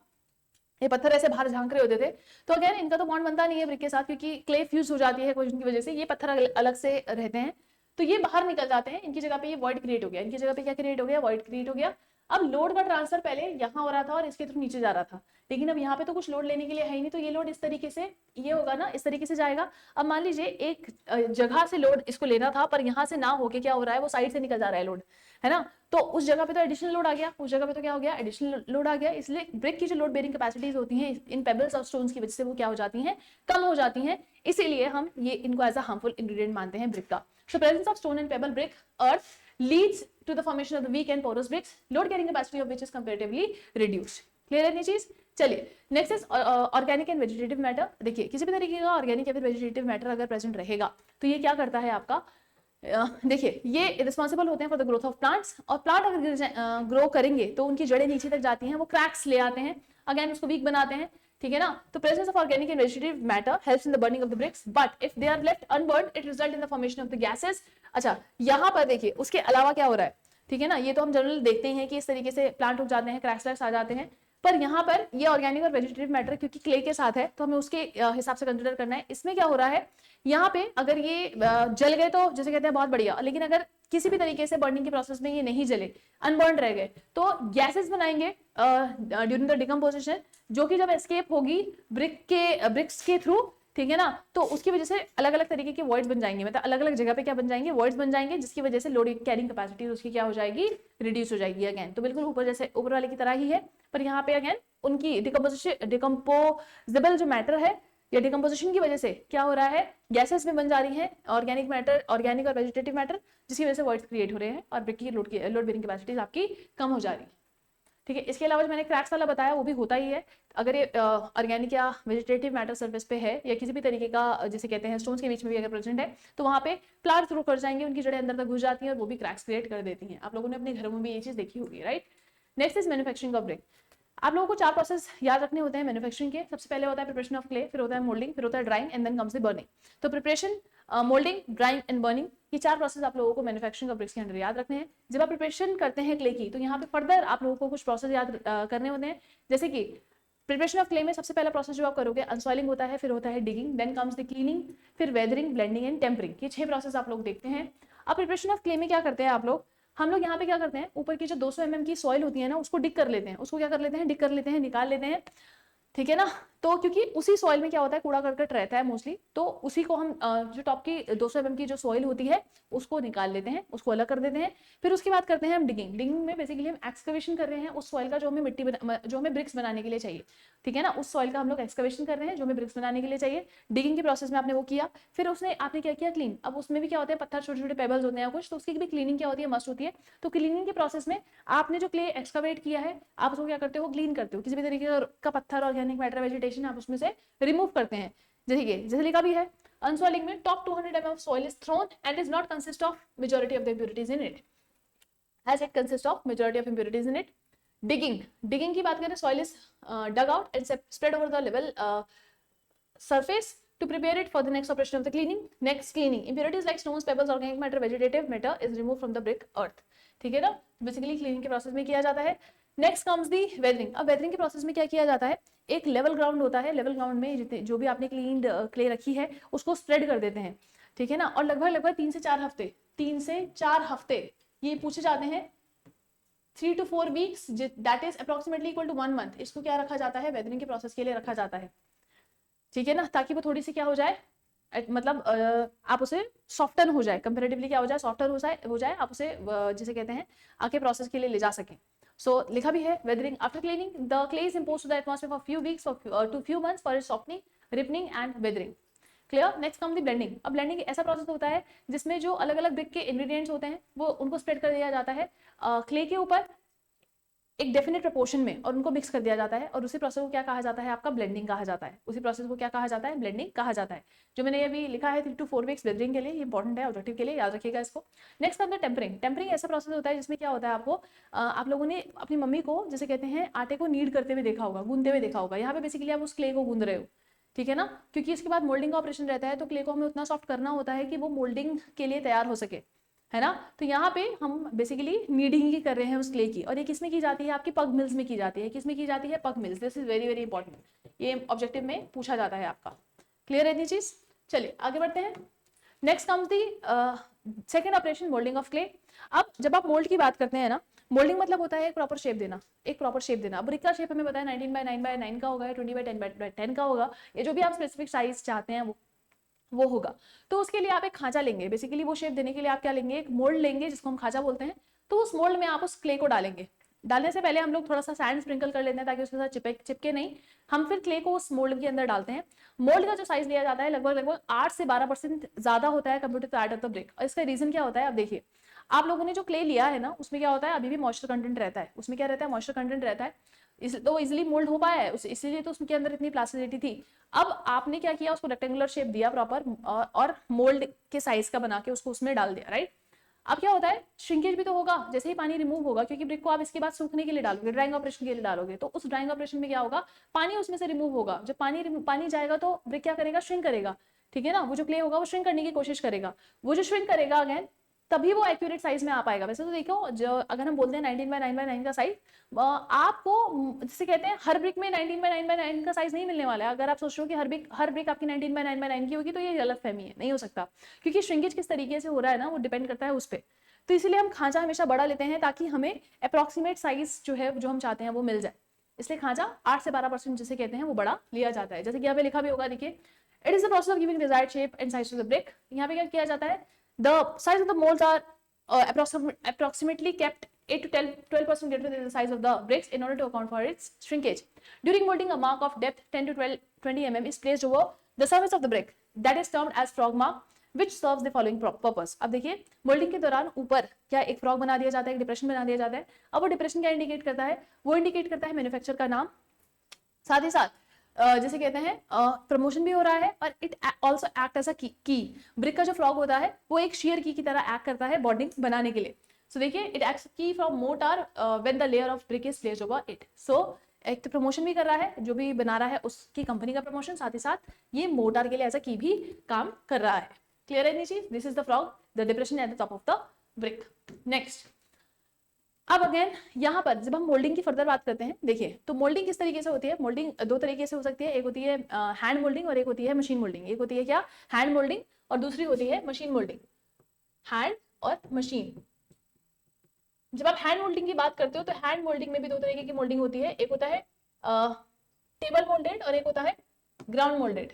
ये पत्थर ऐसे बाहर झांक रहे होते थे, तो अगेन इनका तो बॉन्ड बनता नहीं है ब्रिक के साथ, क्योंकि क्ले फ्यूज हो जाती है कोई की वजह से, ये पत्थर अलग से रहते हैं, तो ये बाहर निकल जाते हैं. इनकी जगह पे ये वॉइड क्रिएट हो गया, इनकी जगह पे क्या क्रिएट हो गया, वॉइड क्रिएट हो गया. अब लोड का ट्रांसफर पहले यहाँ हो रहा था और इसके थ्रू नीचे जा रहा था, लेकिन अब यहाँ पे तो कुछ लोड लेने के लिए है ही नहीं, तो ये लोड इस तरीके से ये होगा ना, इस तरीके से जाएगा. अब मान लीजिए एक जगह से लोड इसको लेना था, पर यहाँ से ना होके क्या हो रहा है, वो साइड से निकल जा रहा है लोड, है ना, तो उस जगह पे तो एडिशनल लोड आ गया, उस जगह पे तो क्या हो गया, एडिशनल लोड आ गया. इसलिए ब्रिक की जो लोड बेरिंग कैपेसिटीज होती हैं इन पेबल्स और स्टोन्स की वजह से वो क्या हो जाती हैं, कम हो जाती हैं. इसीलिए हम ये इनको एज अ हार्मफुल इंग्रेडिएंट मानते हैं ब्रिक का. So presence of stone and pebble brick earth leads to the formation of the weak and porous bricks, load carrying capacity of which is comparatively reduced. Clear है ये चीज. चलिए next is organic and vegetative matter. देखिए किसी भी तरीके का organic या फिर वेजिटेटिव मैटर अगर प्रेजेंट रहेगा तो ये क्या करता है आपका, देखिए ये रिस्पॉन्सिबल होते हैं for the growth of plants, और प्लांट अगर ग्रो करेंगे तो उनकी जड़ें नीचे तक जाती हैं, वो क्रैक्स ले आते हैं, अगेन उसको वीक बनाते हैं, ठीक है ना. तो presence of organic and vegetative matter helps in the burning of the bricks, but if they are left unburned it result in the formation of the gases. अच्छा यहाँ पर देखिए उसके अलावा क्या हो रहा है, ठीक है ना, ये तो हम जनरल देखते हैं कि इस तरीके से प्लांट उग जाते हैं, क्रैक्स आ जाते हैं, पर यहाँ पर ये ऑर्गेनिक और वेजिटेटिव मैटर क्योंकि क्ले के साथ है तो हमें उसके हिसाब से कंसिडर करना है. इसमें क्या हो रहा है, यहाँ पे अगर ये जल गए तो जैसे कहते हैं बहुत बढ़िया, लेकिन अगर किसी भी तरीके से बर्निंग के प्रोसेस में ये नहीं जले, अनबर्न रह गए, तो गैसेस बनाएंगे ड्यूरिंग द डिकम्पोजिशन, जो कि जब एस्केप होगी ब्रिक्स के थ्रू, ठीक है ना, तो उसकी वजह से अलग अलग तरीके के वॉइड्स बन जाएंगे, मतलब अलग अलग जगह पे क्या बन जाएंगे, वॉइड्स बन जाएंगे, जिसकी वजह से लोड कैरिंग कैपेसिटी उसकी क्या हो जाएगी, रिड्यूस हो जाएगी. अगेन तो बिल्कुल ऊपर जैसे ऊपर वाले की तरह ही है, पर यहाँ पे अगेन उनकी डिकम्पोजेबल जो मैटर है या डिकम्पोजिशन की वजह से क्या हो रहा है, गैसेस में बन जा रही है ऑर्गेनिक मैटर, ऑर्गेनिक और वेजिटेटिव मैटर, जिसकी वजह से वॉइड्स क्रिएट हो रहे हैं और ब्रिक की लोड बेरिंग कैपेसिटीज आपकी कम हो जा रही है. ठीक है, इसके अलावा जो मैंने क्रैक्स वाला बताया वो भी होता ही है, अगर ये ऑर्गेनिक या वेजिटेटिव मैटर सर्फेस पे है या किसी भी तरीके का जिसे कहते हैं स्टोन्स के बीच में भी अगर प्रेजेंट है, तो वहाँ पे प्लांट थ्रू कर जाएंगे, उनकी जड़ें अंदर तक घुस जाती हैं और वो भी क्रैक्स क्रिएट कर देती हैं. आप लोगों ने अपने घरों में भी ये चीज देखी होगी, right. Next is manufacturing of brick. आप लोगों को 4 प्रोसेस याद रखने होते हैं मैन्युफैक्चरिंग के. सबसे पहले होता है प्रिपरेशन ऑफ क्ले, फिर होता है मोल्डिंग, फिर होता है drying and then comes the burning. तो preparation, moulding, drying and burning, ये 4 प्रोसेस आप लोगों को मैन्युफैक्चरिंग ऑफ ब्रिक्स के अंदर याद रखने हैं. जब आप प्रिपरेशन करते हैं क्ले की, तो यहाँ पे फर्दर आप लोगों को कुछ प्रोसेस याद करने होते हैं, जैसे कि प्रिपरेशन ऑफ क्ले में सबसे पहला प्रोसेस जो आप करोगे अनसॉइलिंग होता है, फिर होता है digging, then comes the cleaning, फिर वेदरिंग, ब्लेंडिंग एंड टेम्परिंग. ये 6 प्रोसेस आप लोग देखते हैं. अब प्रिपरेशन ऑफ क्ले में क्या करते हैं आप लोग, हम लोग यहाँ पे क्या करते हैं, ऊपर की जो 200 mm की सॉइल होती है ना, उसको डिग कर लेते हैं, उसको क्या कर लेते हैं, डिग कर लेते हैं, निकाल लेते हैं, ठीक है ना. तो क्योंकि उसी सॉइल में क्या होता है, कूड़ा करकट रहता है मोस्टली, तो उसी को हम जो टॉप की 200 mm की जो सॉइल होती है उसको निकाल लेते हैं, उसको अलग कर देते हैं. फिर उसके बाद करते हैं हम डिगिंग. डिगिंग में बेसिकली हम एक्सकवेशन कर रहे हैं उस सॉइल का जो हमें जो हमें ब्रिक्स बनाने के लिए चाहिए, ठीक है ना, उस सॉइल का हम लोग एक्सकवेशन कर रहे हैं जो हमें ब्रिक्स बनाने के लिए चाहिए. डिगिंग के प्रोसेस में आपने वो किया, फिर आपने क्या किया, क्लीन. अब उसमें भी क्या होता है, पत्थर छोटे छोटे पेबल्स होते हैं कुछ, तो उसकी भी क्लीनिंग क्या होती है, मस्ट होती है. तो क्लीनिंग के प्रोसेस में आपने जो क्ले एक्सकवेट किया है, आप उसको क्या करते हो, क्लीन करते हो. किसी भी तरीके का पत्थर, ऑर्गेनिक मैटर, वेजिटेशन आप उसमें से रिमूव करते हैं. जैसे लिखा भी है, अनसॉइलिंग में top 200 mm of soil is thrown and does not consist of majority of the impurities in it, as it consists of majority of impurities in it. Digging की बात करें, soil is dug out and spread over the level surface to prepare it for the next operation of the cleaning. Next, cleaning. Impurities like stones, pebbles, organic matter, vegetative matter is removed from the brick earth. ठीक है ना, basically cleaning के process में किया जाता है. Next comes दी weathering. अब weathering के प्रोसेस में क्या किया जाता है, एक लेवल ग्राउंड होता है, लेवल ग्राउंड में जो भी आपने क्लीन्ड क्ले रखी है उसको स्प्रेड कर देते हैं, ठीक है ना, और लगभग 3 से 4 हफ्ते ये पूछे जाते हैं, 3 to 4 weeks, that is approximately equal to 1 month. इसको क्या रखा जाता है, वेदरिंग के प्रोसेस के लिए रखा जाता है, ठीक है ना, ताकि वो थोड़ी सी क्या हो जाए, मतलब आप उसे सॉफ्टन हो जाए, कंपैरेटिवली क्या हो जाए, सॉफ्टर हो जाए, आप उसे जिसे कहते हैं आगे प्रोसेस के लिए ले जा सकें. सो लिखा भी है, weathering after cleaning the clay is imposed to the atmosphere for few weeks to few months for its softening, ripening and weathering. Clear. Next come the blending. अब ब्लेंडिंग ऐसा प्रोसेस होता है जिसमें जो अलग अलग ब्रिक के इंग्रेडिएंट्स होते हैं वो उनको स्प्रेड कर दिया जाता है क्ले के ऊपर. एक डेफिनेट प्रपोर्शन में और उनको मिक्स कर दिया जाता है, और उसी प्रोसेस को क्या कहा जाता है, आपका ब्लेंडिंग कहा जाता है। उसी प्रोसेस को क्या कहा जाता है, ब्लेंडिंग कहा जाता है। जो मैंने अभी लिखा है 3 to 4 वीक्स ब्लेंडिंग के लिए, ये इंपॉर्टेंट है ऑब्जेक्टिव के लिए, याद रखिएगा इसको। नेक्स्ट आता है टेम्परिंग। टेम्परिंग ऐसा प्रोसेस होता है जिसमें क्या होता है, आपको आप लोगों ने अपनी मम्मी को जैसे कहते हैं आटे को नीड करते हुए देखा होगा, गूंदते हुए देखा होगा। यहाँ पे बेसिकली आप उस क्ले को गूंद रहे हो, ठीक है ना, क्योंकि इसके बाद मोल्डिंग का ऑपरेशन रहता है, तो क्ले को हमें उतना सॉफ्ट करना होता है कि वो मोल्डिंग के लिए तैयार हो सके, है ना। तो यहाँ पे हम बेसिकली नीडिंग ही कर रहे हैं उस क्ले की, और ये किसमें की जाती है, आपकी पग मिल्स में की जाती है। किसमें की जाती है, पग mills. This is very very important, ये ऑब्जेक्टिव में पूछा जाता है आपका। क्लियर है ये चीज। चलिए आगे बढ़ते हैं। Next comes the second operation, moulding of clay. अब जब आप मोल्ड की बात करते हैं ना, मोल्डिंग मतलब होता है एक प्रॉपर शेप देना, एक प्रॉपर शेप देना। ब्रिक का शेप हमें बताया 19x9x9 का होगा, 20x10x10 का होगा, ये जो भी आप स्पेसिफिक साइज चाहते हैं वो होगा। तो उसके लिए आप एक खांचा लेंगे, बेसिकली वो शेप देने के लिए आप क्या लेंगे, एक मोल्ड लेंगे जिसको हम खांचा बोलते हैं। तो उस मोल्ड में आप उस क्ले को डालेंगे। डालने से पहले हम लोग थोड़ा सा सैंड स्प्रिंकल कर लेते हैं ताकि उसके साथ चिपके नहीं। हम फिर क्ले को उस मोल्ड के अंदर डालते हैं। मोल्ड का जो साइज लिया जाता है लगभग 8 से 12% ज्यादा होता है computer to that of the brick. और इसका रीजन क्या होता है, आप देखिए, आप लोगों ने जो क्ले लिया है ना, उसमें क्या होता है, अभी भी मॉइस्चर कंटेंट रहता है। उसमें क्या रहता है, मॉइस्चर कंटेंट रहता है, तो इजिली मोल्ड हो पाया है, इसलिए तो उसके अंदर इतनी प्लास्टिसिटी थी। अब आपने क्या किया, उसको रेक्टेंगुलर शेप दिया प्रॉपर, और मोल्ड के साइज का बना के उसको उसमें डाल दिया, राइट। अब क्या होता है, श्रिंकेज भी तो होगा जैसे ही पानी रिमूव होगा, क्योंकि ब्रिक को आप इसके बाद सूखने के लिए डालोगे, ड्राइंग ऑपरेशन के लिए डालोगे, तो उस ड्राइंग ऑपरेशन में क्या होगा, पानी उसमें से रिमूव होगा। जब पानी जाएगा तो ब्रिक क्या करेगा, श्रिंक करेगा, ठीक है ना। वो जो क्ले होगा वो श्रिंक करने की कोशिश करेगा। वो जो श्रिंक करेगा अगेन, तभी वो एक्यूरेट साइज में आ पाएगा। वैसे तो देखो, जो अगर हम बोलते हैं 19x9x9 का साइज, आपको जैसे कहते हैं हर ब्रिक में 19x9x9 का साइज नहीं मिलने वाला है। अगर आप सोच रहे हो कि हर ब्रिक आपकी 19x9x9 की होगी, तो ये गलत फहमी है, नहीं हो सकता, क्योंकि श्रिंकेज किस तरीके से हो रहा है ना, वो डिपेंड करता है उस पर। तो इसीलिए हम खांचा हमेशा बड़ा लेते हैं ताकि हमें अप्रोक्सीमेट साइज जो है, जो हम चाहते हैं वो मिल जाए। इसलिए खांचा 8 से 12% जिसे कहते हैं वो बड़ा लिया जाता है। जैसे कि यहाँ पे लिखा भी होगा, देखिए, it is the process of giving desired shape and size to the brick. यहाँ पे क्या किया जाता है, the size of the molds are approximately kept 8 to 12% greater than the size of the bricks in order to account for its shrinkage. During molding, a mark of depth 10 to 20 mm is placed over the surface of the brick that is termed as frog mark, which serves the following purpose. अब देखिए, moulding के दौरान ऊपर क्या एक frog बना दिया जाता है, एक डिप्रेशन बना दिया जाता है। अब वो डिप्रेशन क्या इंडिकेट करता है, वो इंडिकेट करता है मैन्युफैक्चर का नाम, साथ ही साथ जैसे कहते हैं प्रमोशन भी हो रहा है, और it also act as a key. Brick का जो फ्रॉग होता है वो एक शेयर की तरह एक्ट करता है बॉन्डिंग बनाने के लिए। सो देखिए, it acts key from mortar when the layer of brick is placed over it. So एक तो प्रमोशन भी कर रहा है, जो भी बना रहा है उसकी कंपनी का प्रमोशन, साथ ही साथ ये मोर्टार के लिए एज अ की भी काम कर रहा है। क्लियर है नीचे, this is the frog, the depression eight the top of the brick. Next, अब अगेन यहाँ पर जब हम मोल्डिंग की फर्दर बात करते हैं, देखिए, तो मोल्डिंग किस तरीके से होती है, मोल्डिंग दो तरीके से हो सकती है। एक होती है हैंड मोल्डिंग और एक होती है मशीन मोल्डिंग। एक होती है क्या, हैंड मोल्डिंग, और दूसरी होती है मशीन मोल्डिंग। हैंड और मशीन, जब आप हैंड मोल्डिंग की बात करते हो तो हैंड मोल्डिंग में भी दो तरीके की मोल्डिंग होती है। एक होता है टेबल मोल्डेड और एक होता है ग्राउंड मोल्डेड।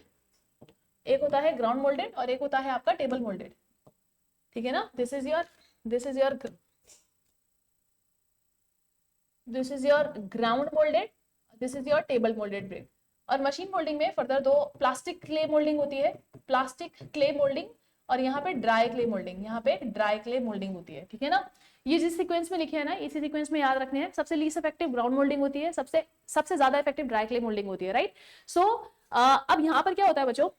एक होता है ग्राउंड मोल्डेड और एक होता है आपका टेबल मोल्डेड, ठीक है ना। This is your ground moulded, this is your table moulded brick. और मशीन मोल्डिंग में फर्दर दो प्लास्टिक क्ले मोल्डिंग होती है, प्लास्टिक क्ले मोल्डिंग, और यहाँ पे ड्राई क्ले मोल्डिंग, यहाँ पे ड्राई क्ले मोल्डिंग होती है, ठीक है ना। ये जिस सीक्वेंस में लिखे हैं ना, इसी सीक्वेंस में याद रखने हैं। सबसे लीस्ट इफेक्टिव ग्राउंड मोल्डिंग होती है, सबसे ज्यादा इफेक्टिव ड्राई क्ले मोल्डिंग होती है, राइट। सो अब यहाँ पर क्या होता है बच्चों,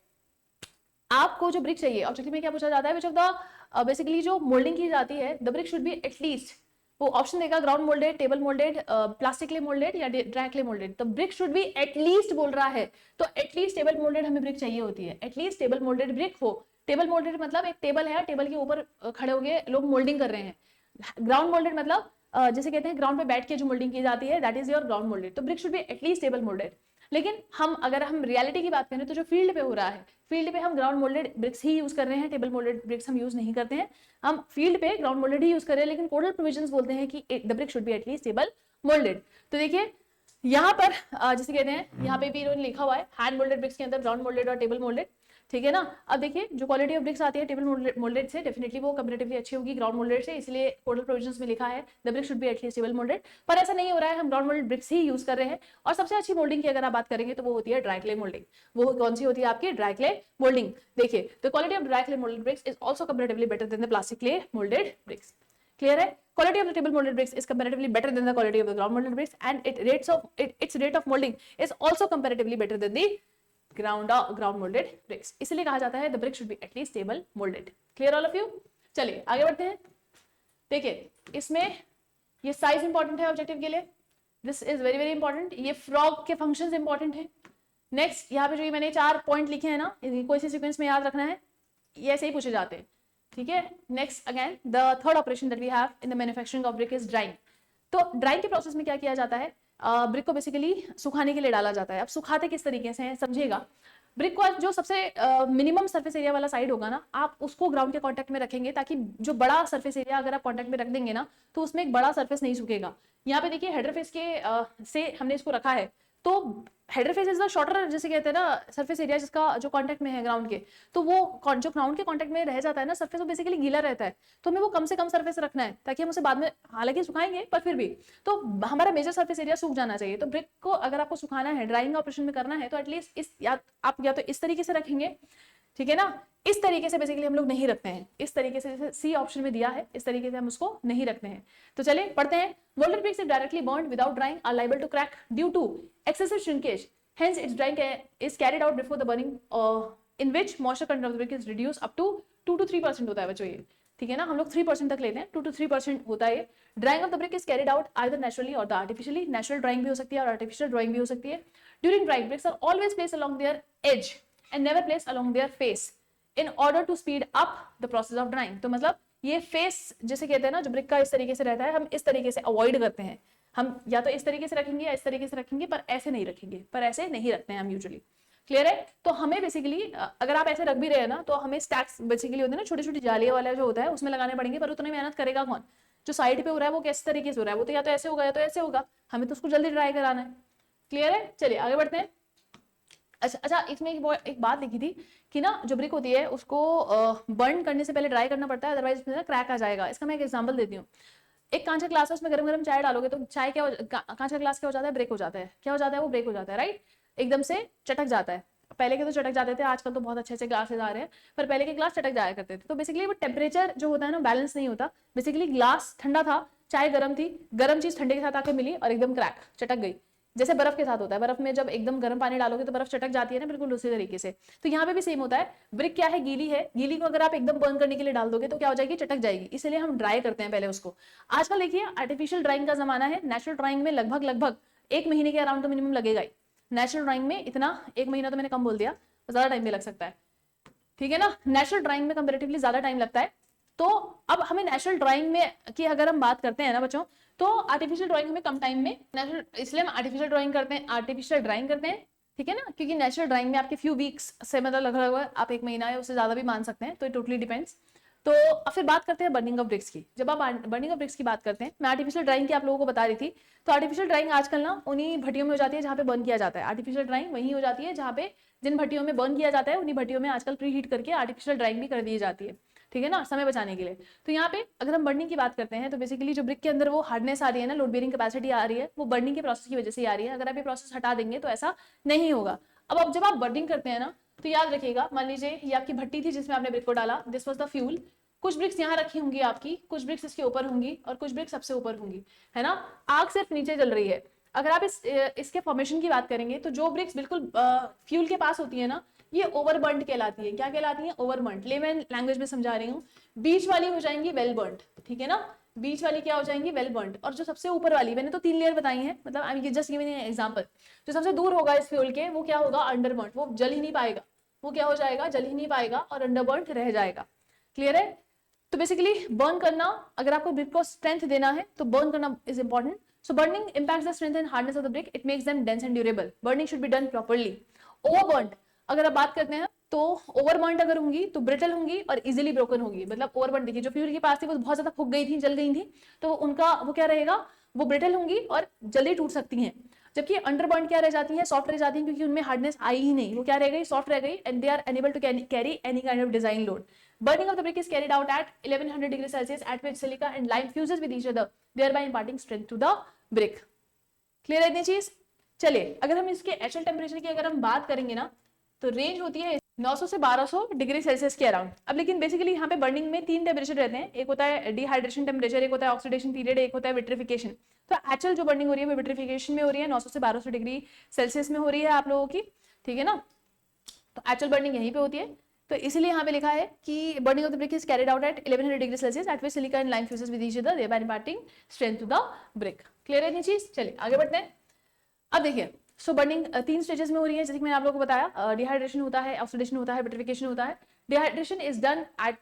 आपको जो ब्रिक चाहिए, ऑब्जेक्टिव में क्या पूछा जाता है, विच ऑफ द बेसिकली जो मोल्डिंग की जाती है, the brick should be at least, वो ऑप्शन देगा ground moulded, table moulded, plastic clay moulded या ड्राई क्ले मोल्डेड। तो ब्रिक शुड बी एटलीस्ट बोल रहा है, तो एटलीस्ट टेबल मोल्डेड हमें ब्रिक चाहिए होती है। एटलीस्ट टेबल मोल्डेड ब्रिक हो। टेबल मोल्डेड मतलब एक टेबल है, टेबल के ऊपर खड़े हो गए लोग मोल्डिंग कर रहे हैं। ग्राउंड मोल्डेड मतलब जैसे कहते हैं ग्राउंड पे बैठ के जो मोल्डिंग की जाती है, that is your ground moulded. तो brick should be at least table moulded. लेकिन अगर हम रियलिटी की बात करें तो जो फील्ड पे हो रहा है, फील्ड पे हम ग्राउंड मोल्डेड ब्रिक्स ही यूज कर रहे हैं, टेबल मोल्डेड ब्रिक्स हम यूज नहीं करते हैं। हम फील्ड पे ग्राउंड मोल्डेड ही यूज कर रहे हैं, लेकिन कोडल प्रोविजंस बोलते हैं कि the brick should be at least table moulded. तो देखिए यहाँ पर जैसे कहते हैं, यहाँ पे भी इन्होंने लिखा हुआ है हैंड मोल्डेड ब्रिक्स के अंदर ग्राउंड मोल्डेड और टेबल मोल्डेड, ठीक है ना। अब देखिए, जो क्वालिटी ऑफ ब्रिक्स आती है टेबल मोल्डेड से, डेफिनेटली वो कंपैरेटिवली अच्छी होगी ग्राउंड मोल्डेड से, इसलिए कोडल प्रोविजंस में लिखा है the brick should be at least table moulded. पर ऐसा नहीं हो रहा है, हम ग्राउंड मोल्डेड ब्रिक्स ही यूज कर रहे हैं। और सबसे अच्छी मोल्डिंग की अगर आप बात करेंगे तो वो होती है ड्राई क्ले मोल्डिंग। वो कौन सी होती है आपकी, ड्राई क्ले मोल्डिंग। देखिए, the quality of dry clay moulded bricks is also comparatively better than the plastic clay moulded bricks. Clear है? Quality of the table molded bricks is comparatively better than the quality of the ground molded bricks, and its rate of molding is also comparatively better than the ground molded bricks. इसलिए कहा जाता है the brick should be at least table molded. Clear all of you? चलिए आगे बढ़ते हैं. देखिए इसमें ये साइज इंपॉर्टेंट है ऑब्जेक्टिव के लिए. This is very very important. ये फ्रॉग के फंक्शंस इंपॉर्टेंट है. नेक्स्ट यहाँ पे जो ये मैंने 4 पॉइंट लिखे हैं ना, कोई सी सीक्वेंस में याद रखना है, ये ऐसे ही पूछे जाते हैं. ठीक है. Next again the third operation that we have in the manufacturing of brick is drying. तो ड्राइंग के प्रोसेस में क्या किया जाता है, ब्रिक को बेसिकली सुखाने के लिए डाला जाता है. अब सुखाते किस तरीके से है समझिएगा. ब्रिक को जो सबसे मिनिमम सरफेस एरिया वाला साइड होगा ना, आप उसको ग्राउंड के कांटेक्ट में रखेंगे, ताकि जो बड़ा सरफेस एरिया अगर आप कांटेक्ट में रख देंगे ना, तो उसमें एक बड़ा सरफेस नहीं सूखेगा. यहाँ पे देखिए हेडर फेस के से हमने इसको रखा है, तो header face is the shorter, जैसे कहते हैं ना, सरफेस एरिया जिसका जो कांटेक्ट में है ग्राउंड के, तो वो जो ग्राउंड के कांटेक्ट में रह जाता है ना सरफेस, वो बेसिकली गीला रहता है. तो हमें वो कम से कम सरफेस रखना है, ताकि हम उसे बाद में हालांकि सुखाएंगे पर फिर भी तो हमारा मेजर सरफेस एरिया सूख जाना चाहिए. तो ब्रिक को अगर आपको सुखाना है, ड्राइंग ऑपरेशन में करना है, तो एटलीस्ट आप या तो इस तरीके से रखेंगे, ठीक है ना. इस तरीके से बेसिकली हम लोग नहीं रखते हैं. इस तरीके से जैसे सी ऑप्शन में दिया है, इस तरीके से हम उसको नहीं रखते हैं. तो चलिए पढ़ते हैं. Moulded bricks if directly burned without drying are liable to crack due to excessive shrinkage. Hence, its drying is carried out before the burning, in which moisture content of the brick is reduced up to 2 to 3% होता है बच्चों ये. ठीक है ना, हम लोग 3% तक लेते हैं, 2 to 3% होता है. Drawing of the brick is carried out either naturally और द आर्टिफिशियली. नेचुरल ड्राइंग भी हो सकती है और आर्टिफिशियल ड्राइंग भी हो सकती है. During drying bricks are always placed along their edge and never placed along their face in order to speed up the process of drying. तो मतलब ये फेस जैसे कहते हैं ना, जो ब्रिक का इस तरीके से रहता है, हम इस तरीके से अवॉइड करते हैं. हम या तो इस तरीके से रखेंगे या इस तरीके से रखेंगे, पर ऐसे नहीं रखेंगे, पर ऐसे नहीं रखते हैं हम यूजुअली. क्लियर है? तो हमें बेसिकली अगर आप ऐसे रख भी रहे हैं ना, तो हमें स्टैक्स बेसिकली होते हैं ना, छोटी छोटी जालियां वाला जो होता है, उसमें लगाने पड़ेंगे. पर उतनी मेहनत करेगा कौन? जो साइड पे हो रहा है वो किस तरीके से हो रहा है, वो तो या तो ऐसे होगा या तो ऐसे होगा. हमें तो उसको जल्दी ड्राई कराना है. क्लियर है? चलिए आगे बढ़ते हैं. अच्छा, इसमें एक बात लिखी थी कि ना, जो ब्रिक होती है उसको बर्न करने से पहले ड्राई करना पड़ता है, अदरवाइज इसमें क्रैक आ जाएगा. इसका मैं एक एग्जांपल देती हूँ. एक कांच का ग्लास है, उसमें गरम गरम चाय डालोगे तो चाय क्या कांच का ग्लास क्या हो जाता है? ब्रेक हो जाता है. क्या हो जाता है? वो ब्रेक हो जाता है. राइट, एकदम से चटक जाता है. पहले के तो चटक जाते थे, आजकल तो बहुत अच्छे अच्छे ग्लासेस आ रहे हैं, पर पहले के ग्लास चटक जाया करते थे. तो बेसिकली वो टेम्परेचर जो होता है ना, बैलेंस नहीं होता. बेसिकली ग्लास ठंडा था, चाय गर्म थी, गर्म चीज ठंडे के साथ आकर मिली और एकदम क्रैक, चटक गई. जैसे बर्फ के साथ होता है, बर्फ में जब एकदम गर्म पानी डालोगे तो बर्फ चटक जाती है ना, बिल्कुल उसी तरीके से. तो यहाँ पे भी सेम होता है. ब्रिक क्या है? गीली है. गीली को अगर आप एकदम बर्न करने के लिए डाल दोगे तो क्या हो जाएगी? चटक जाएगी. इसलिए हम ड्राई करते हैं पहले उसको. आजकल देखिए आर्टिफिशियल ड्राइंग का जमाना है. नेचुरल ड्राइंग में लगभग 1 महीने के अराउंड तो मिनिमम लगेगा ही. नेचुरल ड्राइंग में इतना 1 महीना तो मैंने कम बोल दिया, ज्यादा टाइम भी लग सकता है. ठीक है ना, नेचुरल ड्राइंग में कंपेरेटिवली ज्यादा टाइम लगता है. तो अब हमें नेचुरल ड्राइंग में की अगर हम बात करते हैं ना बच्चों, तो आर्टिफिशियल ड्राइंग हमें कम टाइम में, नेचुरल इसलिए हम आर्टिफिशियल ड्राइंग करते हैं. ठीक है ना, क्योंकि नेचुरल ड्राइंग में आपके फ्यू वीक्स से मतलब लगभग आप 1 महीना या उससे ज्यादा भी मान सकते हैं. तो इट टोटली डिपेंड्स. तो अब फिर बात करते हैं बर्निंग ऑफ ब्रिक्स की. जब आप बर्निंग ऑफ ब्रिक्स की बात करते हैं, मैं आर्टिफिशियल ड्राइंग की आप लोगों को बता रही थी. तो आर्टिफिशियल ड्राइंग आजकल ना उन्हीं भट्टियों में हो जाती है जहाँ पे बर्न किया जाता है. आर्टिफिशियल ड्राइंग वही हो जाती है जहाँ पे जिन भट्टियों में बर्न किया जाता है, उन्हीं भट्टियों में आजकल प्री हीट करके आर्टिफिशियल ड्राइंग भी कर दी जाती है. ठीक है ना, समय बचाने के लिए. तो यहाँ पे अगर हम बर्निंग की बात करते हैं, तो बेसिकली जो ब्रिक के अंदर वो हार्डनेस आ रही है ना, लोड बेयरिंग कैपेसिटी आ रही है, वो बर्निंग के प्रोसेस की वजह से आ रही है. अगर आप ये प्रोसेस हटा देंगे तो ऐसा नहीं होगा. अब जब आप बर्निंग करते हैं ना, तो याद रखिएगा, मान लीजिए ये आपकी भट्टी थी जिसमें आपने ब्रिक को डाला, दिस वाज द फ्यूल. कुछ ब्रिक्स यहाँ रखी होंगी आपकी, कुछ ब्रिक्स इसके ऊपर होंगी और कुछ ब्रिक्स सबसे ऊपर होंगी, है ना. आग सिर्फ नीचे जल रही है. अगर आप इसके फॉर्मेशन की बात करेंगे, तो जो ब्रिक्स बिल्कुल फ्यूल के पास होती है ना, ये ओवरबर्न्ड कहलाती है. क्या कहलाती है? ओवरबर्न्ड. लेमन लैंग्वेज में समझा रही हूँ. बीच वाली हो जाएंगी वेल बर्न्ड. ठीक है ना, बीच वाली क्या हो जाएंगी? Well burned. और जो सबसे ऊपर वाली, मैंने तो 3 लेयर बताई हैं, मतलब I am just giving an example. जो सबसे दूर होगा इस फ्यूल के, वो क्या होगा? अंडरबर्न्ड. वो जल ही नहीं पाएगा. वो क्या हो जाएगा? जल ही नहीं पाएगा और अंडरबर्न्ड रह जाएगा. क्लियर है? तो बेसिकली बर्न करना, अगर आपको ब्रिक को स्ट्रेंथ देना है तो बर्न करना is important. So burning impacts the strength and hardness of the brick. It makes them dense and durable. Burning should be done properly. Overburnt, अगर आप बात करते हैं तो ओवरबर्न्ड अगर होंगी तो ब्रिटल होंगी और इजीली ब्रोकन होगी. मतलब ओवरबर्न्ड देखिए, जो फ्यूल के पास थी वो बहुत ज्यादा फूक गई थी, जल गई थी, तो उनका वो क्या रहेगा? वो ब्रिटल होंगी और जल्दी टूट सकती हैं. जबकि अंडरबर्न्ड क्या रह जाती है? सॉफ्ट रह जाती हैं, क्योंकि उनमें हार्डनेस आई ही नहीं. वो क्या रह गई? सॉफ्ट रह गई. And they are unable to carry any kind of design load. Burning of the brick is carried out at 1100 degrees Celsius, at which silica and lime fuses with each other, thereby imparting strength to the brick. Clear है इतनी चीज? चलिए, अगर हम इसके actual temperature की अगर हम बात करेंगे ना, तो रेंज होती है 900 से 1200 डिग्री सेल्सियस के अराउंड। अब लेकिन बेसिकली यहाँ पे बर्निंग में 3 टेम्परेचर रहते हैं, एक होता है डिहाइड्रेशन टेम्परेचर, एक होता है ऑक्सीडेशन पीरियड, एक होता है विट्रिफिकेशन। तो एक्चुअल जो बर्निंग हो रही है वो विट्रिफिकेशन में हो रही है, 900 से 1200 डिग्री सेल्सियस में हो रही है आप लोगों की, ठीक है ना। तो एक्चुअल बर्निंग यहीं पे होती है, तो इसीलिए यहाँ पे लिखा है कि burning of the brick is carried out at 1100 degree Celsius at which silica and lime fuses with each other thereby imparting strength to the brick। Clear है ये चीज? चलिए आगे बढ़ते हैं। अब देखिए, सो बर्निंग 3 स्टेजेस में हो रही है, जैसे कि मैंने आप लोगों को बताया, डिहाइड्रेशन होता है, ऑक्सीडेशन होता है, विट्रिफिकेशन होता है। Dehydration is done at,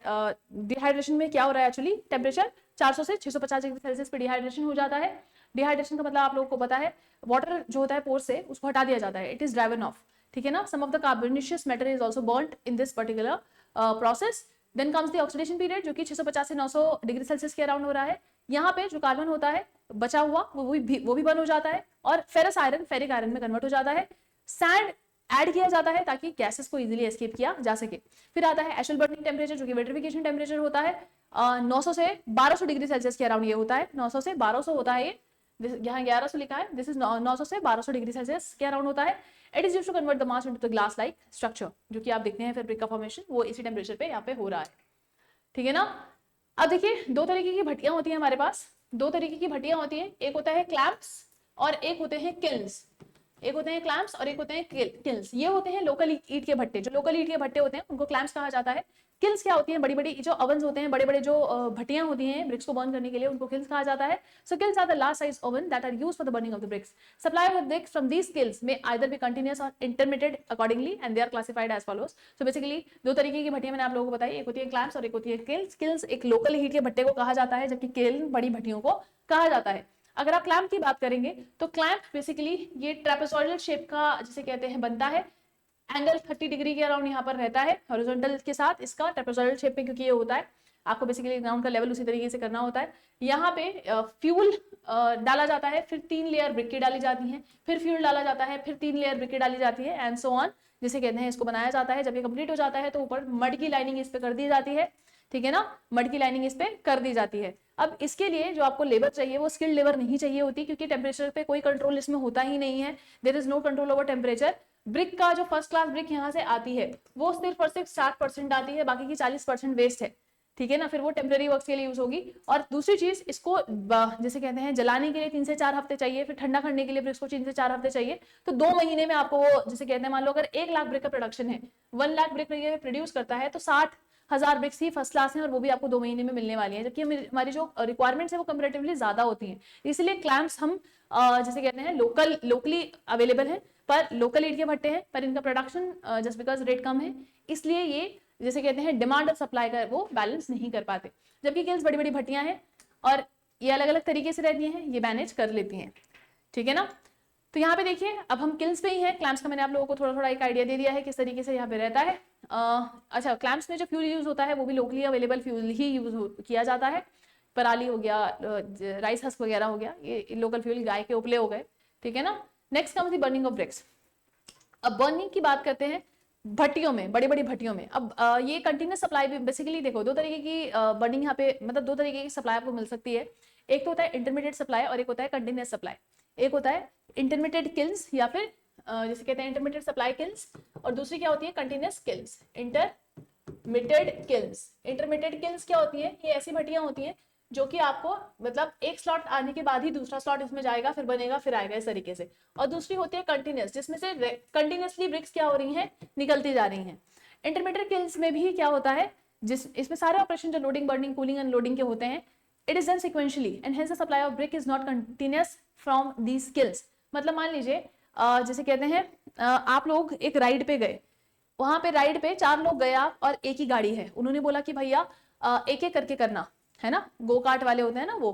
dehydration में क्या हो रहा है एक्चुअली, टेम्परेचर 400 से 650 डिग्री सेल्सियस पे डिहाइड्रेशन हो जाता है। डिहाइड्रेशन का मतलब आप लोगों को पता है, वाटर जो होता है पोर से उसको हटा दिया जाता है, इट इज ड्राइवन ऑफ, ठीक है ना। Some of the carbonaceous matter is also burned in this particular process. Then comes the oxidation period, जो कि 650 से 900 डिग्री सेल्सियस के अराउंड हो रहा है। यहाँ पे जो कार्बन होता है बचा हुआ वो भी बर्न हो जाता है, और फेरस आयरन फेरिक आयरन में कन्वर्ट हो जाता है। सैंड ऐड किया जाता है ताकि गैसेस को इजीली एस्केप किया जा सके। फिर आता है एक्चुअल बर्निंग टेम्परेचर, जो कि विट्रिफिकेशन टेम्परेचर होता है, 900 से 1200 डिग्री सेल्सियस के अराउंड ये होता है, 900 से 1200 होता है ये, यहाँ 1100 लिखा है, दिस इज 900 से 1200 डिग्री सेल्सियस के अराउंड होता है। It is used to convert the mass into the glass like structure, जो कि आप देखते हैं फिर ब्रिक का फॉर्मेशन वो इसी टेम्परेचर पे यहाँ पे हो रहा है, ठीक है ना। अब देखिए, 2 तरीके की भट्टियां होती हैं हमारे पास, 2 तरीके की भट्टियां होती हैं, एक होता है क्लैंप्स और एक होते हैं किल्स। एक होते हैं क्लैंप्स और एक होते हैं किल्स। ये होते हैं लोकल ईट के भट्टे, जो लोकल ईट के भट्टे होते हैं उनको क्लैंप्स कहा जाता है। किल्स क्या होती हैं, बड़ी बड़ी जो ओवन्स होते हैं, बड़े बड़े जो भट्टियां होती हैं ब्रिक्स को बर्न करने के लिए, उनको किल्स कहा जाता है। So kilns are the large size oven that are used for the burning of the bricks. Supply of bricks from these kilns may either be continuous और intermittent accordingly and they are classified as follows. So basically 2 तरीके की भट्टियां मैंने आप लोगों को बताई, एक होती है क्लैंप्स और एक होती है किल्स। किल्स एक लोकल हीट के भट्टे को कहा जाता है, जबकि किल बड़ी भट्टियों को कहा जाता है। अगर आप क्लैंप की बात करेंगे तो क्लैंप बेसिकली ये ट्रेपेजॉइडल शेप का जिसे कहते हैं बनता है, एंगल 30 डिग्री के अराउंड यहाँ पर रहता है हॉरिजॉन्टल के साथ, इसका ट्रेपेजॉइडल शेप में क्योंकि ये होता है, आपको बेसिकली ग्राउंड का लेवल उसी तरीके से करना होता है। यहाँ पे फ्यूल डाला जाता है, फिर 3 लेयर ब्रिक की डाली जाती है, फिर फ्यूल डाला जाता है, फिर 3 लेयर ब्रिक की डाली जाती है, एंड सो ऑन जिसे कहते हैं इसको बनाया जाता है। जब ये कंप्लीट हो जाता है तो ऊपर मड की लाइनिंग इस पे कर दी जाती है, ठीक है ना, मड की लाइनिंग इस पे कर दी जाती है। अब इसके लिए जो आपको लेबर चाहिए वो स्किल्ड लेबर नहीं चाहिए होती, क्योंकि टेम्परेचर पे कोई कंट्रोल इसमें होता ही नहीं है, there is no control over temperature. Brick का जो फर्स्ट क्लास ब्रिक यहाँ से आती है वो सिर्फ और सिर्फ 60% आती है, बाकी की 40% वेस्ट है, ठीक है ना। फिर वो टेम्पररी वर्क्स के लिए यूज होगी। और दूसरी चीज, इसको जैसे कहते हैं जलाने के लिए 3 से 4 हफ्ते चाहिए, फिर ठंडा करने के लिए ब्रिक्स को 3 से 4 हफ्ते चाहिए। तो 2 महीने में आपको वो जैसे कहते हैं, मान लो अगर 1 लाख ब्रिक का प्रोडक्शन है, 1 लाख ब्रिक प्रोड्यूस करता है, तो 60,000 ब्रिक्स ही फर्स्ट क्लास है और वो भी आपको 2 महीने में मिलने वाली है, जबकि हमारी जो रिक्वायरमेंट्स है वो कंपैरेटिवली ज्यादा होती हैं। इसलिए क्लैंप्स हम जैसे कहते हैं लोकली अवेलेबल है, पर लोकल ईट के भट्टे हैं, पर इनका प्रोडक्शन जस्ट बिकॉज रेट कम है, इसलिए ये जैसे कहते हैं डिमांड और सप्लाई का वो बैलेंस नहीं कर पाते। जबकि किल्स बड़ी बड़ी भट्टियां हैं और ये अलग अलग तरीके से रहती हैं, ये मैनेज कर लेती हैं, ठीक है ना। तो यहाँ पे देखिए, अब हम किल्स पे ही हैं। क्लैंप्स का मैंने आप लोगों को थोड़ा थोड़ा एक आइडिया दे दिया है किस तरीके से यहाँ पे रहता है। अच्छा, क्लैंप्स में जो फ्यूल यूज होता है वो भी लोकली अवेलेबल फ्यूल ही यूज किया जाता है। पराली हो गया, राइस हस्क वगैरह हो गया, ये लोकल फ्यूल, गाय के उपले हो गए, ठीक है ना। Next comes the burning of BRICS. अब बर्निंग की बात करते हैं भट्टियों में, बड़ी बड़ी भट्टियों में। अब ये कंटिन्यूस सप्लाई भी बेसिकली देखो, 2 तरीके की बर्निंग यहाँ पे, मतलब 2 तरीके की सप्लाई आपको मिल सकती है। एक तो होता है इंटरमीडिएट सप्लाई और एक होता है कंटिन्यूस सप्लाई। एक होता है इंटरमीडिएट किल्स या फिर जैसे कहते हैं इंटरमीडिएट सप्लाई किल्स, और दूसरी क्या होती है continuous kills, intermediate kills. Intermediate kills क्या होती है, ये ऐसी भट्टियां होती हैं जो कि आपको मतलब एक स्लॉट आने के बाद ही दूसरा स्लॉट इसमें जाएगा, फिर बनेगा, फिर आएगा, इस तरीके से। और दूसरी होती है कंटिन्यूस, जिसमें से कंटिन्यूसली ब्रिक्स क्या हो रही हैं, निकलती जा रही हैं। इंटरमीडिएट किल्स में भी क्या होता है, इसमें सारे ऑपरेशन जो लोडिंग, बर्निंग, कूलिंग, अनलोडिंग के होते हैं, it is done sequentially and hence the supply of brick is not continuous from these kills. मतलब मान लीजिए जैसे कहते हैं आप लोग एक राइड पे गए, वहां पे राइड पे 4 लोग गए आप, और एक ही गाड़ी है, उन्होंने बोला कि भैया एक एक करके करना है ना, गो कार्ट वाले होते हैं ना वो।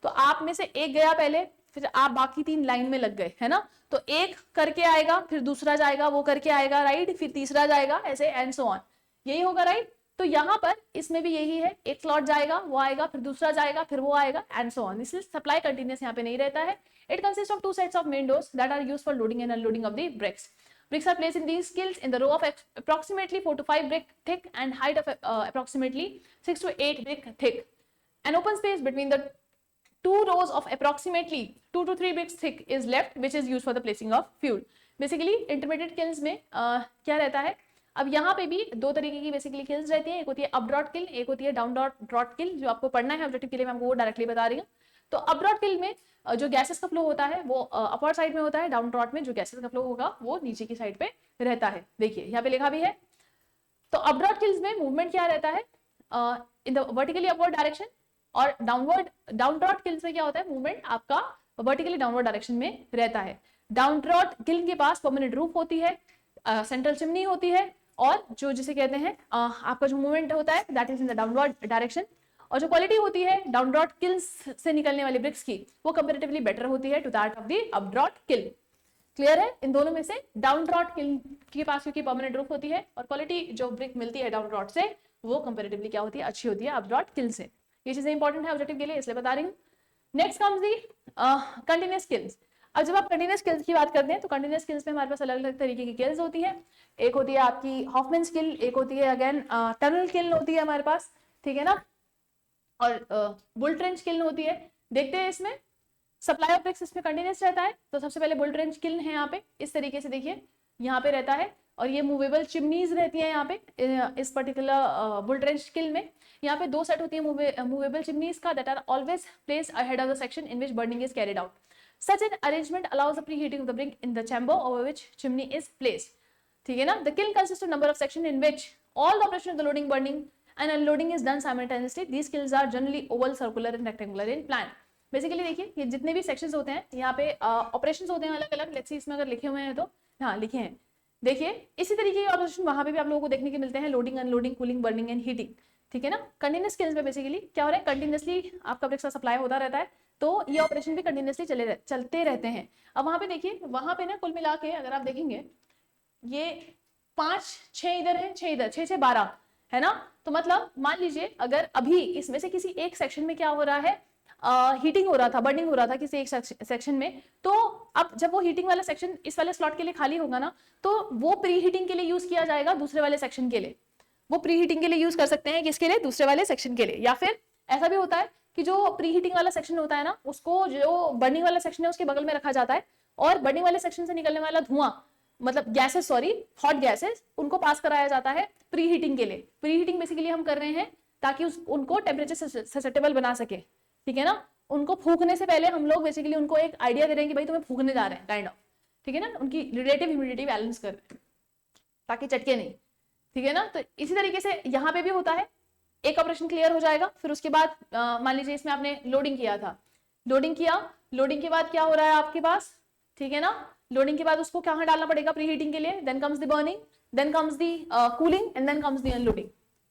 तो आप में से एक गया पहले, फिर आप बाकी 3 लाइन में लग गए, है ना। तो एक करके आएगा, फिर दूसरा जाएगा, वो करके आएगा राइड, फिर तीसरा जाएगा, ऐसे एंड सो ऑन, यही होगा राइट। तो यहाँ पर इसमें भी यही है, एक स्लॉट जाएगा, वो आएगा, फिर दूसरा जाएगा, फिर वो आएगा, एंड सो ऑन। इसलिए सप्लाई कंटिन्यूअस यहाँ पे नहीं रहता है। It consist of 2 sets of main doors that are used for loading and unloading of the bricks. Bricks are placed in these kilns in the row of approximately 4 to 5 brick thick and height of approximately 6 to 8 brick thick. An open space between the 2 rows of approximately 2 to 3 bricks thick is left, which is used for the placing of fuel. Basically, intermediate kilns में क्या रहता है, अब यहाँ पे भी दो तरीके की बेसिकली किल्स रहती है, एक होती है अप ड्रॉट किल, एक होती है डाउन ड्रॉट किल। जो आपको पढ़ना है ऑब्जेक्टिव के लिए मैं आपको वो डायरेक्टली बता रही हूँ। तो अप ड्रॉट किल में जो गैसेस का फ्लो होता है वो अपर साइड में होता है, डाउन ड्रॉट में जो गैसेस का फ्लो होगा वो नीचे की साइड पे रहता है। देखिए यहाँ पे लिखा भी है। तो अप ड्रॉट किल्स में मूवमेंट क्या रहता है, in the vertically upward direction, और डाउन ड्रॉट किल्स में क्या होता है, मूवमेंट आपका वर्टिकली डाउनवर्ड डायरेक्शन में रहता है। डाउन ड्रॉट किल के पास परमानेंट रूफ होती है, सेंट्रल चिमनी होती है, और जो जिसे कहते हैं आपका जो मूवमेंट होता है that is in the downward direction. और जो क्वालिटी होती है डाउन ड्रॉट किल्स से निकलने वाली ब्रिक्स की वो कंपैरेटिवली बेटर होती है to that of the up draught kiln. Clear है? इन दोनों में से डाउन ड्रॉट किल के पास क्योंकि परमानेंट रूफ होती है और क्वालिटी जो ब्रिक मिलती है डाउन ड्रॉट से वो कंपैरेटिवली क्या होती है, अच्छी होती है अप ड्रॉट किल से। ये चीजें इंपॉर्टेंट है ऑब्जेक्टिव के लिए इसलिए बता रही हूँ। नेक्स्ट कम्स दी कंटिन्यूअस किल्स। अब जब आप कंटिन्यूअस किल्स की बात करते हैं तो कंटिन्यूअस किल्स में हमारे पास अलग अलग तरीके की किल्स होती है। एक होती है आपकी हॉफमैन्स किल, एक होती है अगेन टनल किल होती है हमारे पास, ठीक है ना, और बुल ट्रेंच किल होती है। देखते हैं इसमें सप्लाई ऑफ ब्रिक्स इसमें कंटिन्यूअस रहता है। तो सबसे पहले बुल ट्रेंच किल है यहाँ पे, इस तरीके से देखिए यहाँ पे रहता है, और ये मूवेबल चिमनीज रहती है यहाँ पे इस पर्टिकुलर बुल ट्रेंच किल में। यहाँ पे दो सेट होती है मूवेबल चिमनीज का that are always placed ahead of the section in which burning is carried out. Such an arrangement allows the preheating of the brick in the chamber over which chimney is placed. ठीक है ना? The kiln consists of number of sections in which all the operation of the loading, burning and unloading is done simultaneously. These kilns are generally oval, circular and rectangular in plan. Basically देखिए ये जितने भी sections होते हैं यहाँ पे operations होते हैं अलग अलग। लेट्स सी इसमें अगर लिखे हुए हैं तो हाँ लिखे हैं, देखिए इसी तरीके के ऑपरेशन वहां पे भी आप लोगों को देखने के मिलते हैं, loading, unloading, cooling, burning and heating. ठीक है ना? कंटिन्यूअस किल्स में बेसिकली क्या हो रहा है, कंटिन्यूअसली आपका ब्रिक्स का सप्लाई होता रहता है, तो ये ऑपरेशन भी कंटिन्यूअसली चलते रहते हैं। अब वहां पे देखिए, वहां पे ना कुल मिला के अगर आप देखेंगे ये 5 6 इधर है, 6 इधर, 6 6 12 है ना। तो मतलब मान लीजिए अगर अभी इसमें से किसी एक सेक्शन में क्या हो रहा है, हीटिंग हो रहा था, बर्निंग हो रहा था किसी एक सेक्शन में, तो अब जब वो हीटिंग वाला सेक्शन इस वाले स्लॉट के लिए खाली होगा ना, तो वो प्री हीटिंग के लिए यूज किया जाएगा दूसरे वाले सेक्शन के लिए। वो प्री हीटिंग के लिए यूज कर सकते हैं किसके लिए, दूसरे वाले सेक्शन के लिए। या फिर ऐसा भी होता है कि जो प्री हीटिंग वाला सेक्शन होता है ना, उसको जो बर्निंग वाला सेक्शन है उसके बगल में रखा जाता है, और बर्निंग वाले सेक्शन से निकलने वाला धुआं, मतलब गैसेस, सॉरी हॉट गैसेस, उनको पास कराया जाता है प्री हीटिंग के लिए। प्री हीटिंग बेसिकली हम कर रहे हैं ताकि उनको टेम्परेचर ससेप्टेबल बना सके। ठीक है ना? उनको फूकने से पहले हम लोग बेसिकली उनको एक आइडिया दे रहे हैं कि भाई तुम्हें फूकने जा रहे हैं, काइंड ऑफ। ठीक है ना? उनकी रिलेटिव ह्यूमिडिटी बैलेंस कर रहे हैं ताकि चटके नहीं। ठीक है ना? तो इसी तरीके से यहाँ पे भी होता है। एक ऑपरेशन क्लियर हो जाएगा, फिर उसके बाद मान लीजिए इसमें आपने लोडिंग किया था, लोडिंग किया, लोडिंग के बाद क्या हो रहा है आपके पास, ठीक है ना, लोडिंग के बाद उसको कहाँ डालना पड़ेगा प्री हीटिंग के लिए, then comes the burning, then comes the cooling and then comes the unloading.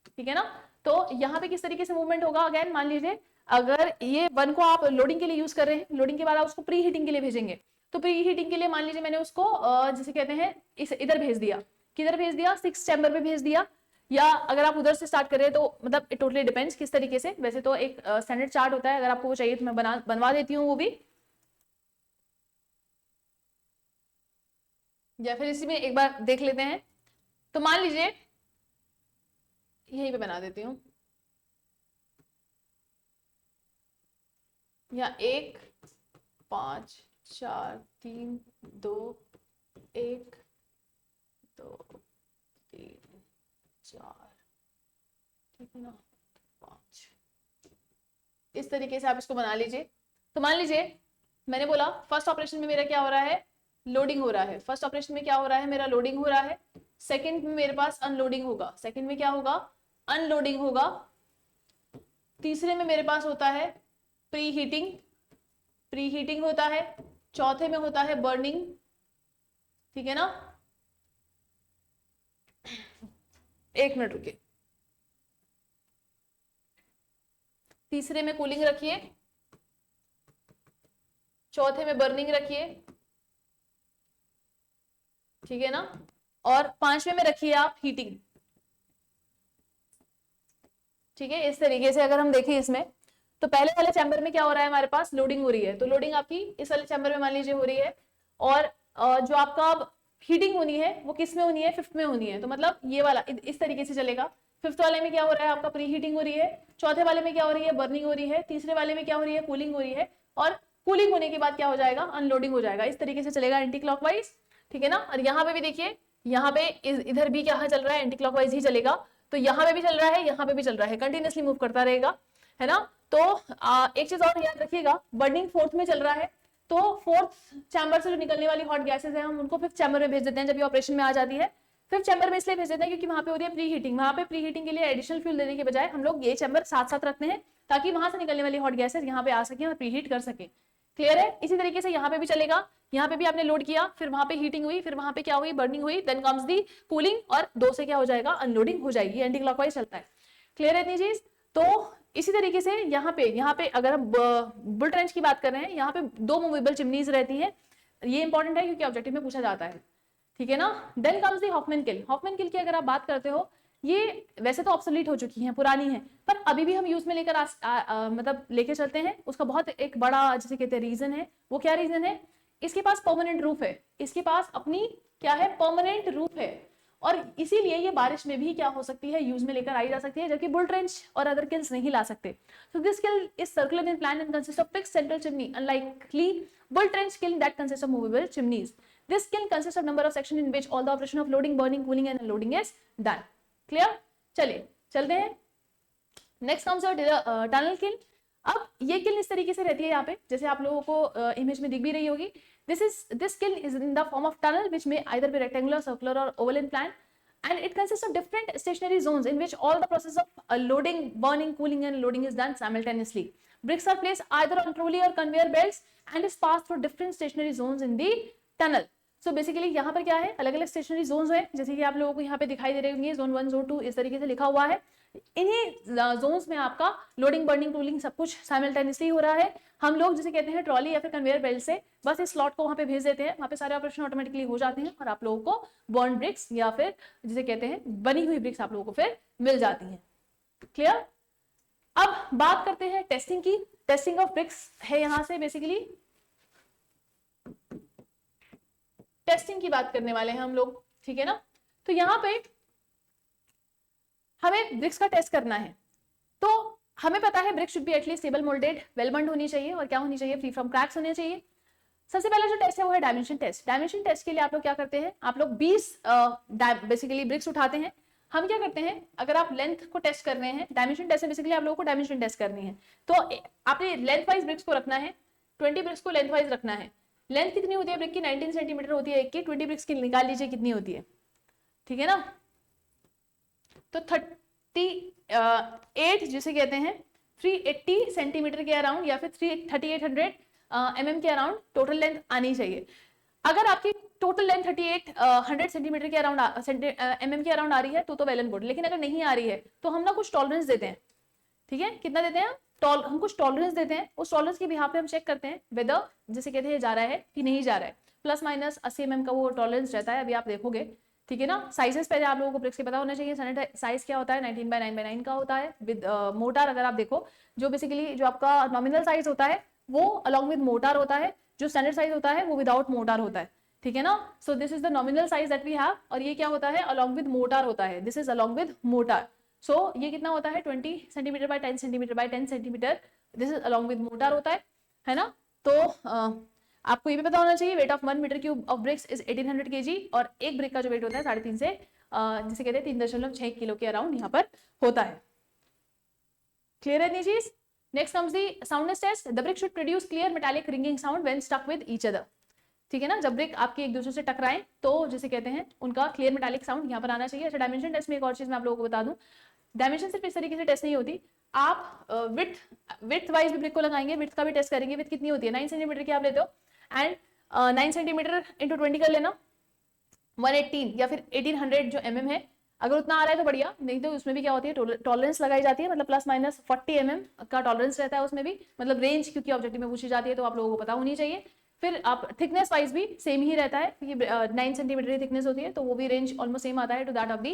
ठीक है ना? तो यहाँ पे किस तरीके से मूवमेंट होगा, अगेन मान लीजिए अगर ये वन को आप लोडिंग के लिए यूज कर रहे हैं, लोडिंग के बाद आप उसको प्री हीटिंग के लिए भेजेंगे, तो प्री हीटिंग के लिए मान लीजिए मैंने उसको जिसे कहते हैं इधर भेज दिया, किधर भेज दिया, 6 चैम्बर में भेज दिया, या अगर आप उधर से स्टार्ट करें तो मतलब इट टोटली डिपेंड्स किस तरीके से। वैसे तो एक स्टैंडर्ड चार्ट होता है, अगर आपको वो चाहिए तो मैं बनवा देती हूँ वो भी, या फिर इसी में एक बार देख लेते हैं। तो मान लीजिए यहीं पे बना देती हूँ, या 1 5 4 3 2 1 2 3 4, ठीक है ना, 5, इस तरीके से आप इसको बना लीजिए। तो मान लीजिए मैंने बोला फर्स्ट ऑपरेशन में मेरा क्या हो रहा है, लोडिंग हो रहा है। फर्स्ट ऑपरेशन में क्या हो रहा है, मेरा लोडिंग हो रहा है। सेकंड में मेरे पास अनलोडिंग होगा, सेकंड में क्या होगा, अनलोडिंग होगा। तीसरे में मेरे पास होता है प्री हीटिंग, प्री हीटिंग होता है। चौथे में होता है बर्निंग, ठीक है ना, 1 मिनट रुकिए। तीसरे में कूलिंग रखिए, चौथे में बर्निंग रखिए, ठीक है ना, और 5वें में रखिए आप हीटिंग। ठीक है? इस तरीके से अगर हम देखें इसमें, तो पहले वाले चैम्बर में क्या हो रहा है, हमारे पास लोडिंग हो रही है, तो लोडिंग आपकी इस वाले चैम्बर में मान लीजिए हो रही है, और जो आपका हीटिंग होनी है वो किस में होनी है, 5th में होनी है। तो मतलब ये वाला इस तरीके से चलेगा। 5th वाले में क्या हो रहा है, आपका प्री हीटिंग हो रही है। चौथे वाले में क्या हो रही है, बर्निंग हो रही है। तीसरे वाले में क्या हो रही है, कूलिंग हो रही है। और कूलिंग होने के बाद क्या हो जाएगा, अनलोडिंग हो जाएगा। इस तरीके से चलेगा एंटी क्लॉकवाइज। ठीक है ना? और यहाँ पे भी देखिए यहाँ पे इधर भी क्या चल रहा है, एंटी क्लॉकवाइज ही चलेगा, तो यहाँ पे भी चल रहा है, यहाँ पे भी चल रहा है, कंटिन्यूअसली मूव करता रहेगा, है ना। तो एक चीज और याद रखिएगा, बर्निंग फोर्थ में चल रहा है, तो फोर्थ चैम्बर से जो निकलने वाली हॉट गैसेज है हम उनको फिफ्थ चैम्बर में भेज देते हैं जब ये ऑपरेशन में आ जाती है। फिफ्थ चैम्बर में इसलिए भेज देते हैं क्योंकि वहां पे हो रही है प्री हीटिंग, वहां पे प्री हीटिंग के लिए एडिशनल फ्यूल देने के बजाय हम लोग ये चैम्बर साथ साथ रखते हैं ताकि वहां से निकलने वाली हॉट गैसेज यहाँ पे आ सके और प्री हीट कर सके। क्लियर है। इसी तरीके से यहाँ पे भी चलेगा, यहाँ पे भी आपने लोड किया, फिर वहां पे हीटिंग हुई, फिर वहां पे क्या हुई, बर्निंग हुई, देन कम्स दी कूलिंग, और दो से क्या हो जाएगा, अनलोडिंग हो जाएगी। एंटी क्लॉकवाइज चलता है। क्लियर है इतनी चीज। तो इसी तरीके से यहाँ पे अगर हम बुल ट्रेंच की बात कर रहे हैं, यहाँ पे दो मूवेबल चिमनीज रहती है, ये इंपॉर्टेंट है क्योंकि ऑब्जेक्टिव में पूछा जाता है, ठीक है ना। Then comes the Hoffmann kiln. Hoffmann kiln की अगर आप बात करते हो, ये वैसे तो ऑब्सोलीट हो चुकी हैं, पुरानी है, पर अभी भी हम यूज में लेकर मतलब लेके चलते हैं। उसका बहुत एक बड़ा जिसे कहते हैं रीजन है, वो क्या रीजन है, इसके पास परमानेंट रूफ है, इसके पास अपनी क्या है, परमानेंट रूफ है, और इसीलिए ये बारिश में भी क्या हो सकती है, यूज में लेकर आई जा सकती है, जबकि बुल ट्रेंच और अदर किल्स नहीं ला सकते। So this kiln is circular in plan and consist of fixed central chimney, unlikely bull trench kiln that consists of movable chimneys. This kiln consists of number of sections in which all the operation of loading, burning, cooling and unloading is done. Clear? चलिए चलते हैं। Next comes tunnel किल। अब ये किल इस तरीके से रहती है यहाँ पे, जैसे आप लोगों को इमेज में दिख भी रही होगी। This kiln is in the form of tunnel which may either be rectangular, circular और oval in plan, and it consists of different stationary zones in which all the process of loading, burning, cooling and loading is done simultaneously. Bricks are placed either on trolley or conveyor belts and is passed through different stationary zones in the tunnel. So basically यहाँ पर क्या है, अलग अलग stationery Jones हैं, जैसे कि आप लोगों को यहाँ पे दिखाई दे रहे होंगे, जोन 1, जोन 2 इस तरीके से लिखा हुआ है। इन्हीं जोन्स में आपका लोडिंग, बर्निंग, कूलिंग सब कुछ साइमल्टेनियसली हो रहा है। हम लोग जिसे कहते हैं ट्रॉली या फिर कन्वेयर बेल्ट से बस इस स्लॉट को वहां पे भेज देते हैं, वहां पे सारे ऑपरेशन ऑटोमेटिकली हो जाते हैं और आप लोगों को बर्न ब्रिक्स या फिर जिसे कहते हैं बनी हुई ब्रिक्स आप लोगों को फिर मिल जाती हैं। क्लियर। अब बात करते हैं टेस्टिंग की। टेस्टिंग ऑफ ब्रिक्स है यहां से, बेसिकली टेस्टिंग की बात करने वाले हैं हम लोग, ठीक है ना। तो यहाँ पे हमें ब्रिक्स का टेस्ट करना है, तो हमें पता है brick should be at least stable moulded, well burnt होनी चाहिए, और क्या होनी चाहिए, फ्री फ्रॉम क्रैक्स होने चाहिए। सबसे पहला जो टेस्ट है वो है डायमेंशन टेस्ट। डायमेंशन टेस्ट के लिए आप लोग क्या करते हैं, आप लोग 20 बेसिकली ब्रिक्स उठाते हैं। हम क्या करते हैं, अगर आप लेंथ को टेस्ट कर रहे हैं, डायमेंशन टेस्ट में बेसिकली आप लोगों को डायमेंशन टेस्ट करनी है, तो आपने लेंथ वाइज ब्रिक्स को रखना है, 20 ब्रिक्स को लेंथ वाइज रखना है। लेंथ कितनी होती है ब्रिक की, 19 सेंटीमीटर होती है एक की, 20 ब्रिक्स की निकाल लीजिए कितनी होती है, ठीक है ना। तो 38 जिसे कहते हैं 380 सेंटीमीटर के अराउंड या फिर 3800 mm के अराउंड टोटल लेंथ आनी चाहिए। अगर आपकी टोटल लेंथ 3800 सेंटीमीटर के अराउंड mm के अराउंड आ रही है तो वेल एंड गुड, लेकिन अगर नहीं आ रही है तो हम ना कुछ टॉलरेंस देते हैं, ठीक है। कितना देते हैं हम कुछ टॉलरेंस देते हैं, उस टॉलरेंस के बिहाफ पे हम चेक करते हैं वेदर जिसे कहते हैं जा रहा है कि नहीं जा रहा है। प्लस माइनस 80 mm का वो टॉलरेंस रहता है, अभी आप देखोगे, ठीक है ना। साइजेस पहले आप लोगों को ब्रिक्स के पता होना चाहिए। स्टैंडर्ड साइज क्या होता है, 19x9x9 का होता है विद मोटार। अगर आप देखो जो बेसिकली जो आपका नॉमिनल साइज होता है वो अलॉन्ग विद मोटार होता है, जो स्टैंडर्ड साइज होता है वो विदाउट मोटार होता है, ठीक है ना। So this is the nominal size that we have, और ये क्या होता है, अलॉन्ग विद मोटार होता है, this is along with mortar. So ये कितना होता है, 20 centimetre by 10 centimetre by 10 centimetre, this is along with mortar होता है ना। तो आपको ये भी पता होना चाहिए weight of 1 metre cube of bricks is 1800 kg, और एक ब्रिक का जो वेट होता है 3.5 से जिसे कहते हैं 3.6 किलो के अराउंड यहाँ पर होता है। क्लियर है ये चीज। Next comes the soundness test. The brick should produce clear metallic ringing sound when struck with each other, ठीक है ना। जब ब्रिक आपके एक दूसरे से टकराएं तो जिसे कहते हैं उनका क्लियर मेटालिक साउंड यहाँ पर आना चाहिए। अच्छा, डायमेंशन टेस्ट में एक और चीज मैं आप लोगों को बता दूं, डायमेंशन सिर्फ इस तरीके से टेस्ट नहीं होती, आप विड्थ वाइज भी ब्रिक को लगाएंगे, विड्थ का भी टेस्ट करेंगे। विड्थ कितनी होती है, 9 सेंटीमीटर की आप लेते हो, एंड 9 सेंटीमीटर इंटू 20 कर लेना, 118 या फिर 1800 जो mm है। अगर उतना आ रहा है तो बढ़िया, नहीं तो उसमें भी क्या होती है, टॉलरेंस लगाई जाती है, मतलब प्लस माइनस 40 mm का टॉलरेंस रहता है उसमें भी, मतलब रेंज, क्योंकि ऑब्जेक्टिव में पूछी जाती है तो आप लोगों को पता होनी चाहिए। फिर आप थिकनेस वाइज भी सेम ही रहता है, क्योंकि 9 सेंटीमीटर की थिकनेस होती है तो वो भी रेंज ऑलमोस्ट सेम आता है to that of the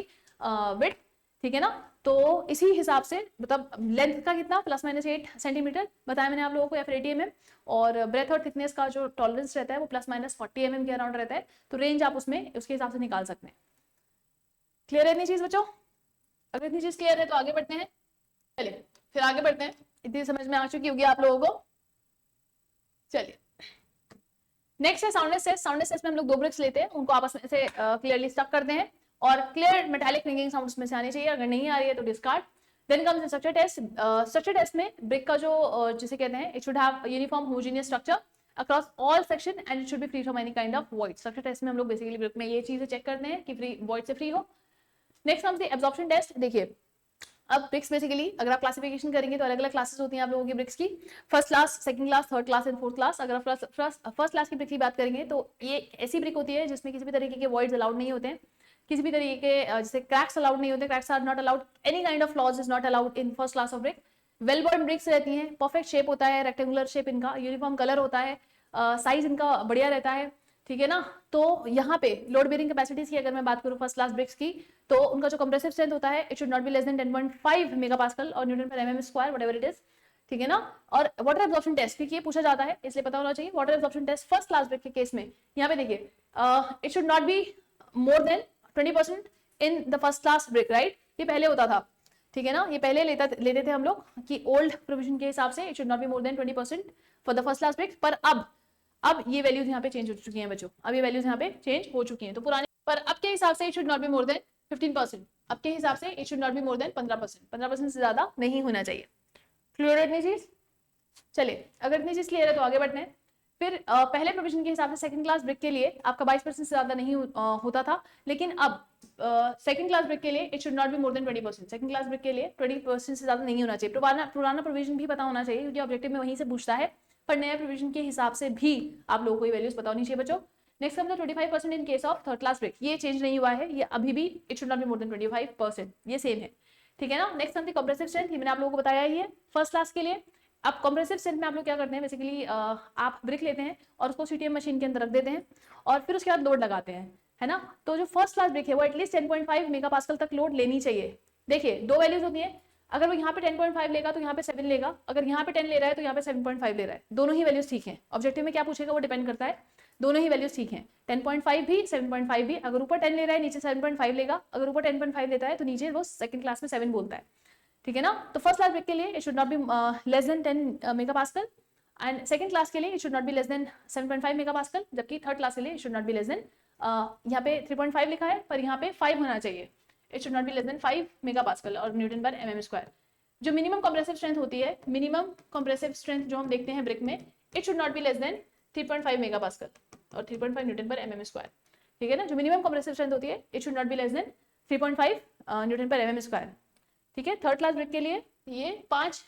width, ठीक है ना। तो इसी हिसाब से मतलब लेंथ का कितना, प्लस माइनस 8 सेंटीमीटर बताया मैंने आप लोगों को, या फिर 80 mm, और ब्रेथ और थिकनेस का जो टॉलरेंस रहता है वो प्लस माइनस 40 mm के अराउंड रहता है, तो रेंज आप उसमें उसके हिसाब से निकाल सकते हैं। क्लियर है इतनी चीज बच्चों। अगर इतनी चीज क्लियर है तो आगे बढ़ते हैं। चलिए फिर आगे बढ़ते हैं, इतनी समझ में आ चुकी होगी आप लोगों को। चलिए नेक्स्ट है साउंडनेस टेस्ट। साउंडनेस टेस्ट में हम लोग 2 ब्रिक्स लेते हैं, उनको आपस में से क्लियरली स्टक करते हैं और क्लियर मेटालिक रिंगिंग साउंड उसमें से आनी चाहिए, अगर नहीं आ रही है तो discard. Then comes structure test. Structure test में ब्रिक का जो जिसे कहते हैं, it should have uniform homogeneous structure across all section and it should be free from any kind of void. Structure test में हम लोग बेसिकली ब्रिक में ये चीजें चेक करते हैं कि फ्री वॉइड से फ्री हो। Next comes the absorption test. देखिए अब ब्रिक्स बेसिकली अगर आप क्लासिफिकेशन करेंगे तो अलग अलग क्लासेस होती हैं आप लोगों की ब्रिक्स की, first class, second class, third class and fourth class. अगर फर्स्ट क्लास की ब्रिक की बात करेंगे तो ये ऐसी ब्रिक होती है जिसमें किसी भी तरीके के वॉइड्स अलाउड नहीं होते हैं, किसी भी तरीके के जैसे क्रैक्स अलाउड नहीं होते, cracks are not allowed, any kind of flaws is not allowed in first class of brick. Well burnt bricks रहती हैं, परफेक्ट शेप होता है, रेक्टेंगुलर शेप इनका, यूनिफॉर्म कलर होता है, साइज इनका बढ़िया रहता है, ठीक है ना। तो यहाँ पे लोड बेयरिंग कैपेसिटीज की अगर मैं बात करूँ फर्स्ट क्लास ब्रिक्स की, तो उनका जो कंप्रेसिव स्ट्रेंथ होता है it should not be less than 10.5 megapascal और न्यूटन पर MM square whatever it is, ठीक है ना। और वाटर एब्जॉर्प्शन टेस्ट क्योंकि ये पूछा जाता है इसलिए पता होना चाहिए। Water absorption test first class brick के केस में यहाँ पे देखिए it should not be more than 20% in the first class brick, right. ये पहले होता था, ठीक है ना, ये पहले लेते थे हम लोग कि ओल्ड प्रोविजन के हिसाब से it should not be more than 20% for the first class brick. पर अब ये वैल्यूज यहाँ पे चेंज हो चुकी हैं बच्चों, अब ये वैल्यूज यहाँ पे चेंज हो चुकी हैं। तो पुराने पर अब के हिसाब से it should not be more then 15%, अब के हिसाब से it should not be more then 15%, 15% से ज्यादा नहीं होना चाहिए। क्लियर है इतनी चीज? चलिए अगर इतनी चीज क्लियर है तो आगे बढ़ते हैं। फिर पहले प्रोविजन के हिसाब से सेकंड क्लास ब्रिक के लिए आपका 22% से ज्यादा नहीं होता था, लेकिन अब सेकंड क्लास ब्रिक के लिए it should not be more than 20%, second class brick के लिए 20% से ज्यादा नहीं होना चाहिए। पुराना प्रोविजन भी पता होना चाहिए क्योंकि ऑब्जेक्टिव में वहीं से पूछता है, पर नया प्रोविजन के हिसाब से भी आप लोगों को ये वैल्यूज पता होनी चाहिए बच्चों। Next come 25% in case of third class brick, ये चेंज नहीं हुआ है, ये अभी भी it should not be more then 25%, ये सेम है, ठीक है ना। नेक्स्ट कम कंप्रेसिव स्ट्रेंथ, ये मैंने आप लोगों को बताया ही है फर्स्ट क्लास के लिए। अब कंप्रेसिव स्ट्रेंथ में आप लोग क्या करते हैं, बेसिकली आप ब्रिक लेते हैं और उसको सीटीएम मशीन के अंदर रख देते हैं और फिर उसके बाद लोड लगाते हैं, है ना। तो जो फर्स्ट क्लास ब्रिक है वो एटलीस्ट 10.5 मेगापास्कल तक लोड लेनी चाहिए। देखिए दो वैल्यूज होती है, अगर वो यहाँ पे 10.5 लेगा तो यहाँ पे 7 लेगा, अगर यहाँ पे 10 ले रहा है तो यहाँ पे 7.5 ले रहा है, दोनों ही वैल्यूज ठीक है। ऑब्जेक्टिव में क्या पूछेगा वो डिपेंड करता है, दोनों ही वैल्यूज ठीक है, 10.5 भी 7.5 भी। अगर ऊपर 10 ले रहा है नीचे 7.5 लेगा, अगर ऊपर 10.5 लेता है तो नीचे वो सेकंड क्लास में 7 बोलता है, ठीक है ना। तो फर्स्ट क्लास ब्रिक के लिए it should not be less than 10 megapascal and second class के लिए it should not be less than 7.5 megapascal, जबकि थर्ड क्लास के लिए it should not be less than यहाँ पे 3.5 लिखा है पर यहाँ पे 5 होना चाहिए, it should not be less than 5 megapascal और न्यूटन पर एमएम स्क्वायर। जो मिनिमम कंप्रेसिव स्ट्रेंथ होती है, मिनिमम कंप्रेसिव स्ट्रेंथ जो हम देखते हैं ब्रिक में, it should not be less than 3.5 megapascal और 3.5 न्यूटन पर एमएम स्क्वायर, ठीक है ना। जो मिनिमम कंप्रेसिव स्ट्रेंथ होती है it should not be less than 3.5 Newton पर एमएम स्क्वायर, ठीक है। थर्ड क्लास ब्रिक के लिए ये 5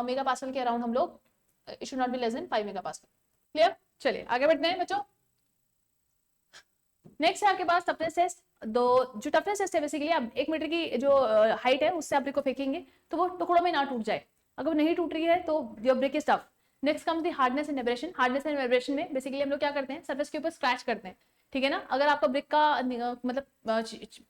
मेगापास्कल के अराउंड हम लोग, it should not be less than 5 megapascal. Clear? चलिए आगे बढ़ते हैं बच्चों। नेक्स्ट है आपके पास टफनेस टेस्ट। जो टफनेस टेस्ट है बेसिकली आप 1 मीटर की जो हाइट है उससे आप ब्रिक को फेंकेंगे तो वो टुकड़ों में ना टूट जाए, अगर वो नहीं टूट रही है तो your brick is tough. Next comes the hardness and abrasion. Hardness and abrasion में बेसिकली हम लोग क्या करते हैं, सरफेस के ऊपर स्क्रैच करते हैं, ठीक है ना। अगर आपका ब्रिक का मतलब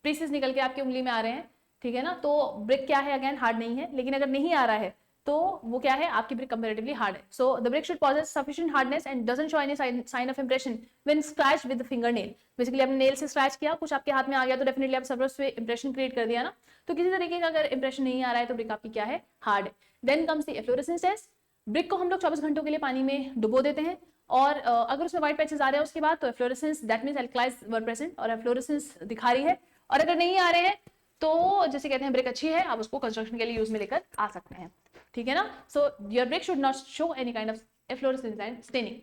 पीसेस निकल के आपकी उंगली में आ रहे हैं, ठीक है ना, तो ब्रिक क्या है, अगेन हार्ड नहीं है। लेकिन अगर नहीं आ रहा है तो वो क्या है, आपकी ब्रिक कंपैरेटिवली हार्ड है। So the brick should possess sufficient hardness and doesn't show any sign of impression when scratched with the fingernail। Basically आपने नेल से स्क्रैच किया, कुछ आपके हाथ में आ गया तो डेफिनेटली आप सरफेस पे इंप्रेशन क्रिएट कर दिया ना, तो किसी तरीके का अगर इंप्रेशन नहीं आ रहा है तो ब्रिक आपकी क्या है, हार्ड है। Then comes the efflorescence test. Brick को हम लोग 24 घंटों के लिए पानी में डुबो देते हैं और अगर उसमें व्हाइट पैचेस आ रहे हैं उसके बाद, तो efflorescence that means alkalis were present और एफ्लोरेसेंस दिखा रही है। और अगर नहीं आ रहे हैं तो जैसे कहते हैं ब्रिक अच्छी है, आप उसको कंस्ट्रक्शन के लिए यूज में लेकर आ सकते हैं, ठीक है ना। So your brick should not show any kind of efflorescence and staining.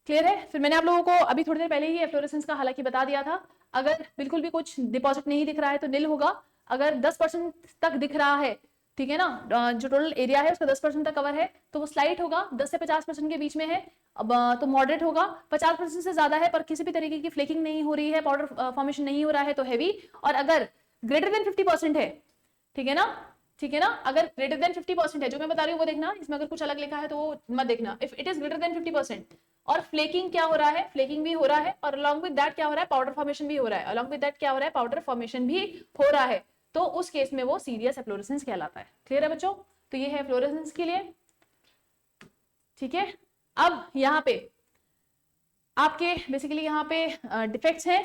Clear है? फिर मैंने आप लोगों को अभी थोड़ी देर पहले ही एफ्लोरेसेंस का हालांकि बता दिया था, अगर बिल्कुल भी कुछ डिपॉजिट नहीं दिख रहा है तो नील होगा, अगर 10% तक दिख रहा है, ठीक है ना, जो टोटल एरिया है उसका 10% तक कवर है तो वो स्लाइट होगा, 10 से 50% के बीच में है अब तो मॉडरेट होगा, 50% से ज्यादा है पर किसी भी तरीके की फ्लेकिंग नहीं हो रही है, पाउडर फॉर्मेशन नहीं हो रहा है तो हैवी, और अगर ग्रेटर देन 50% है, ठीक है ना, ठीक है ना, अगर ग्रेटर देन 50% है, जो मैं बता रही हूँ वो देखना, इसमें अगर कुछ अलग लिखा है तो वो मत देखना। If it is greater than 50% और फ्लेकिंग क्या हो रहा है, फ्लेकिंग भी हो रहा है और अलॉन्ग विद दैट क्या हो रहा है, पाउडर फॉर्मेशन भी हो रहा है, अलॉन्ग विद दैट क्या हो रहा है, पाउडर फॉर्मेशन भी हो रहा है, तो उस केस में वो सीरियस एफ्लोरेसेंस कहलाता है। क्लियर है बच्चों? तो ये है एफ्लोरेसेंस के लिए, ठीक है। अब यहाँ पे आपके बेसिकली यहाँ पे डिफेक्ट्स हैं,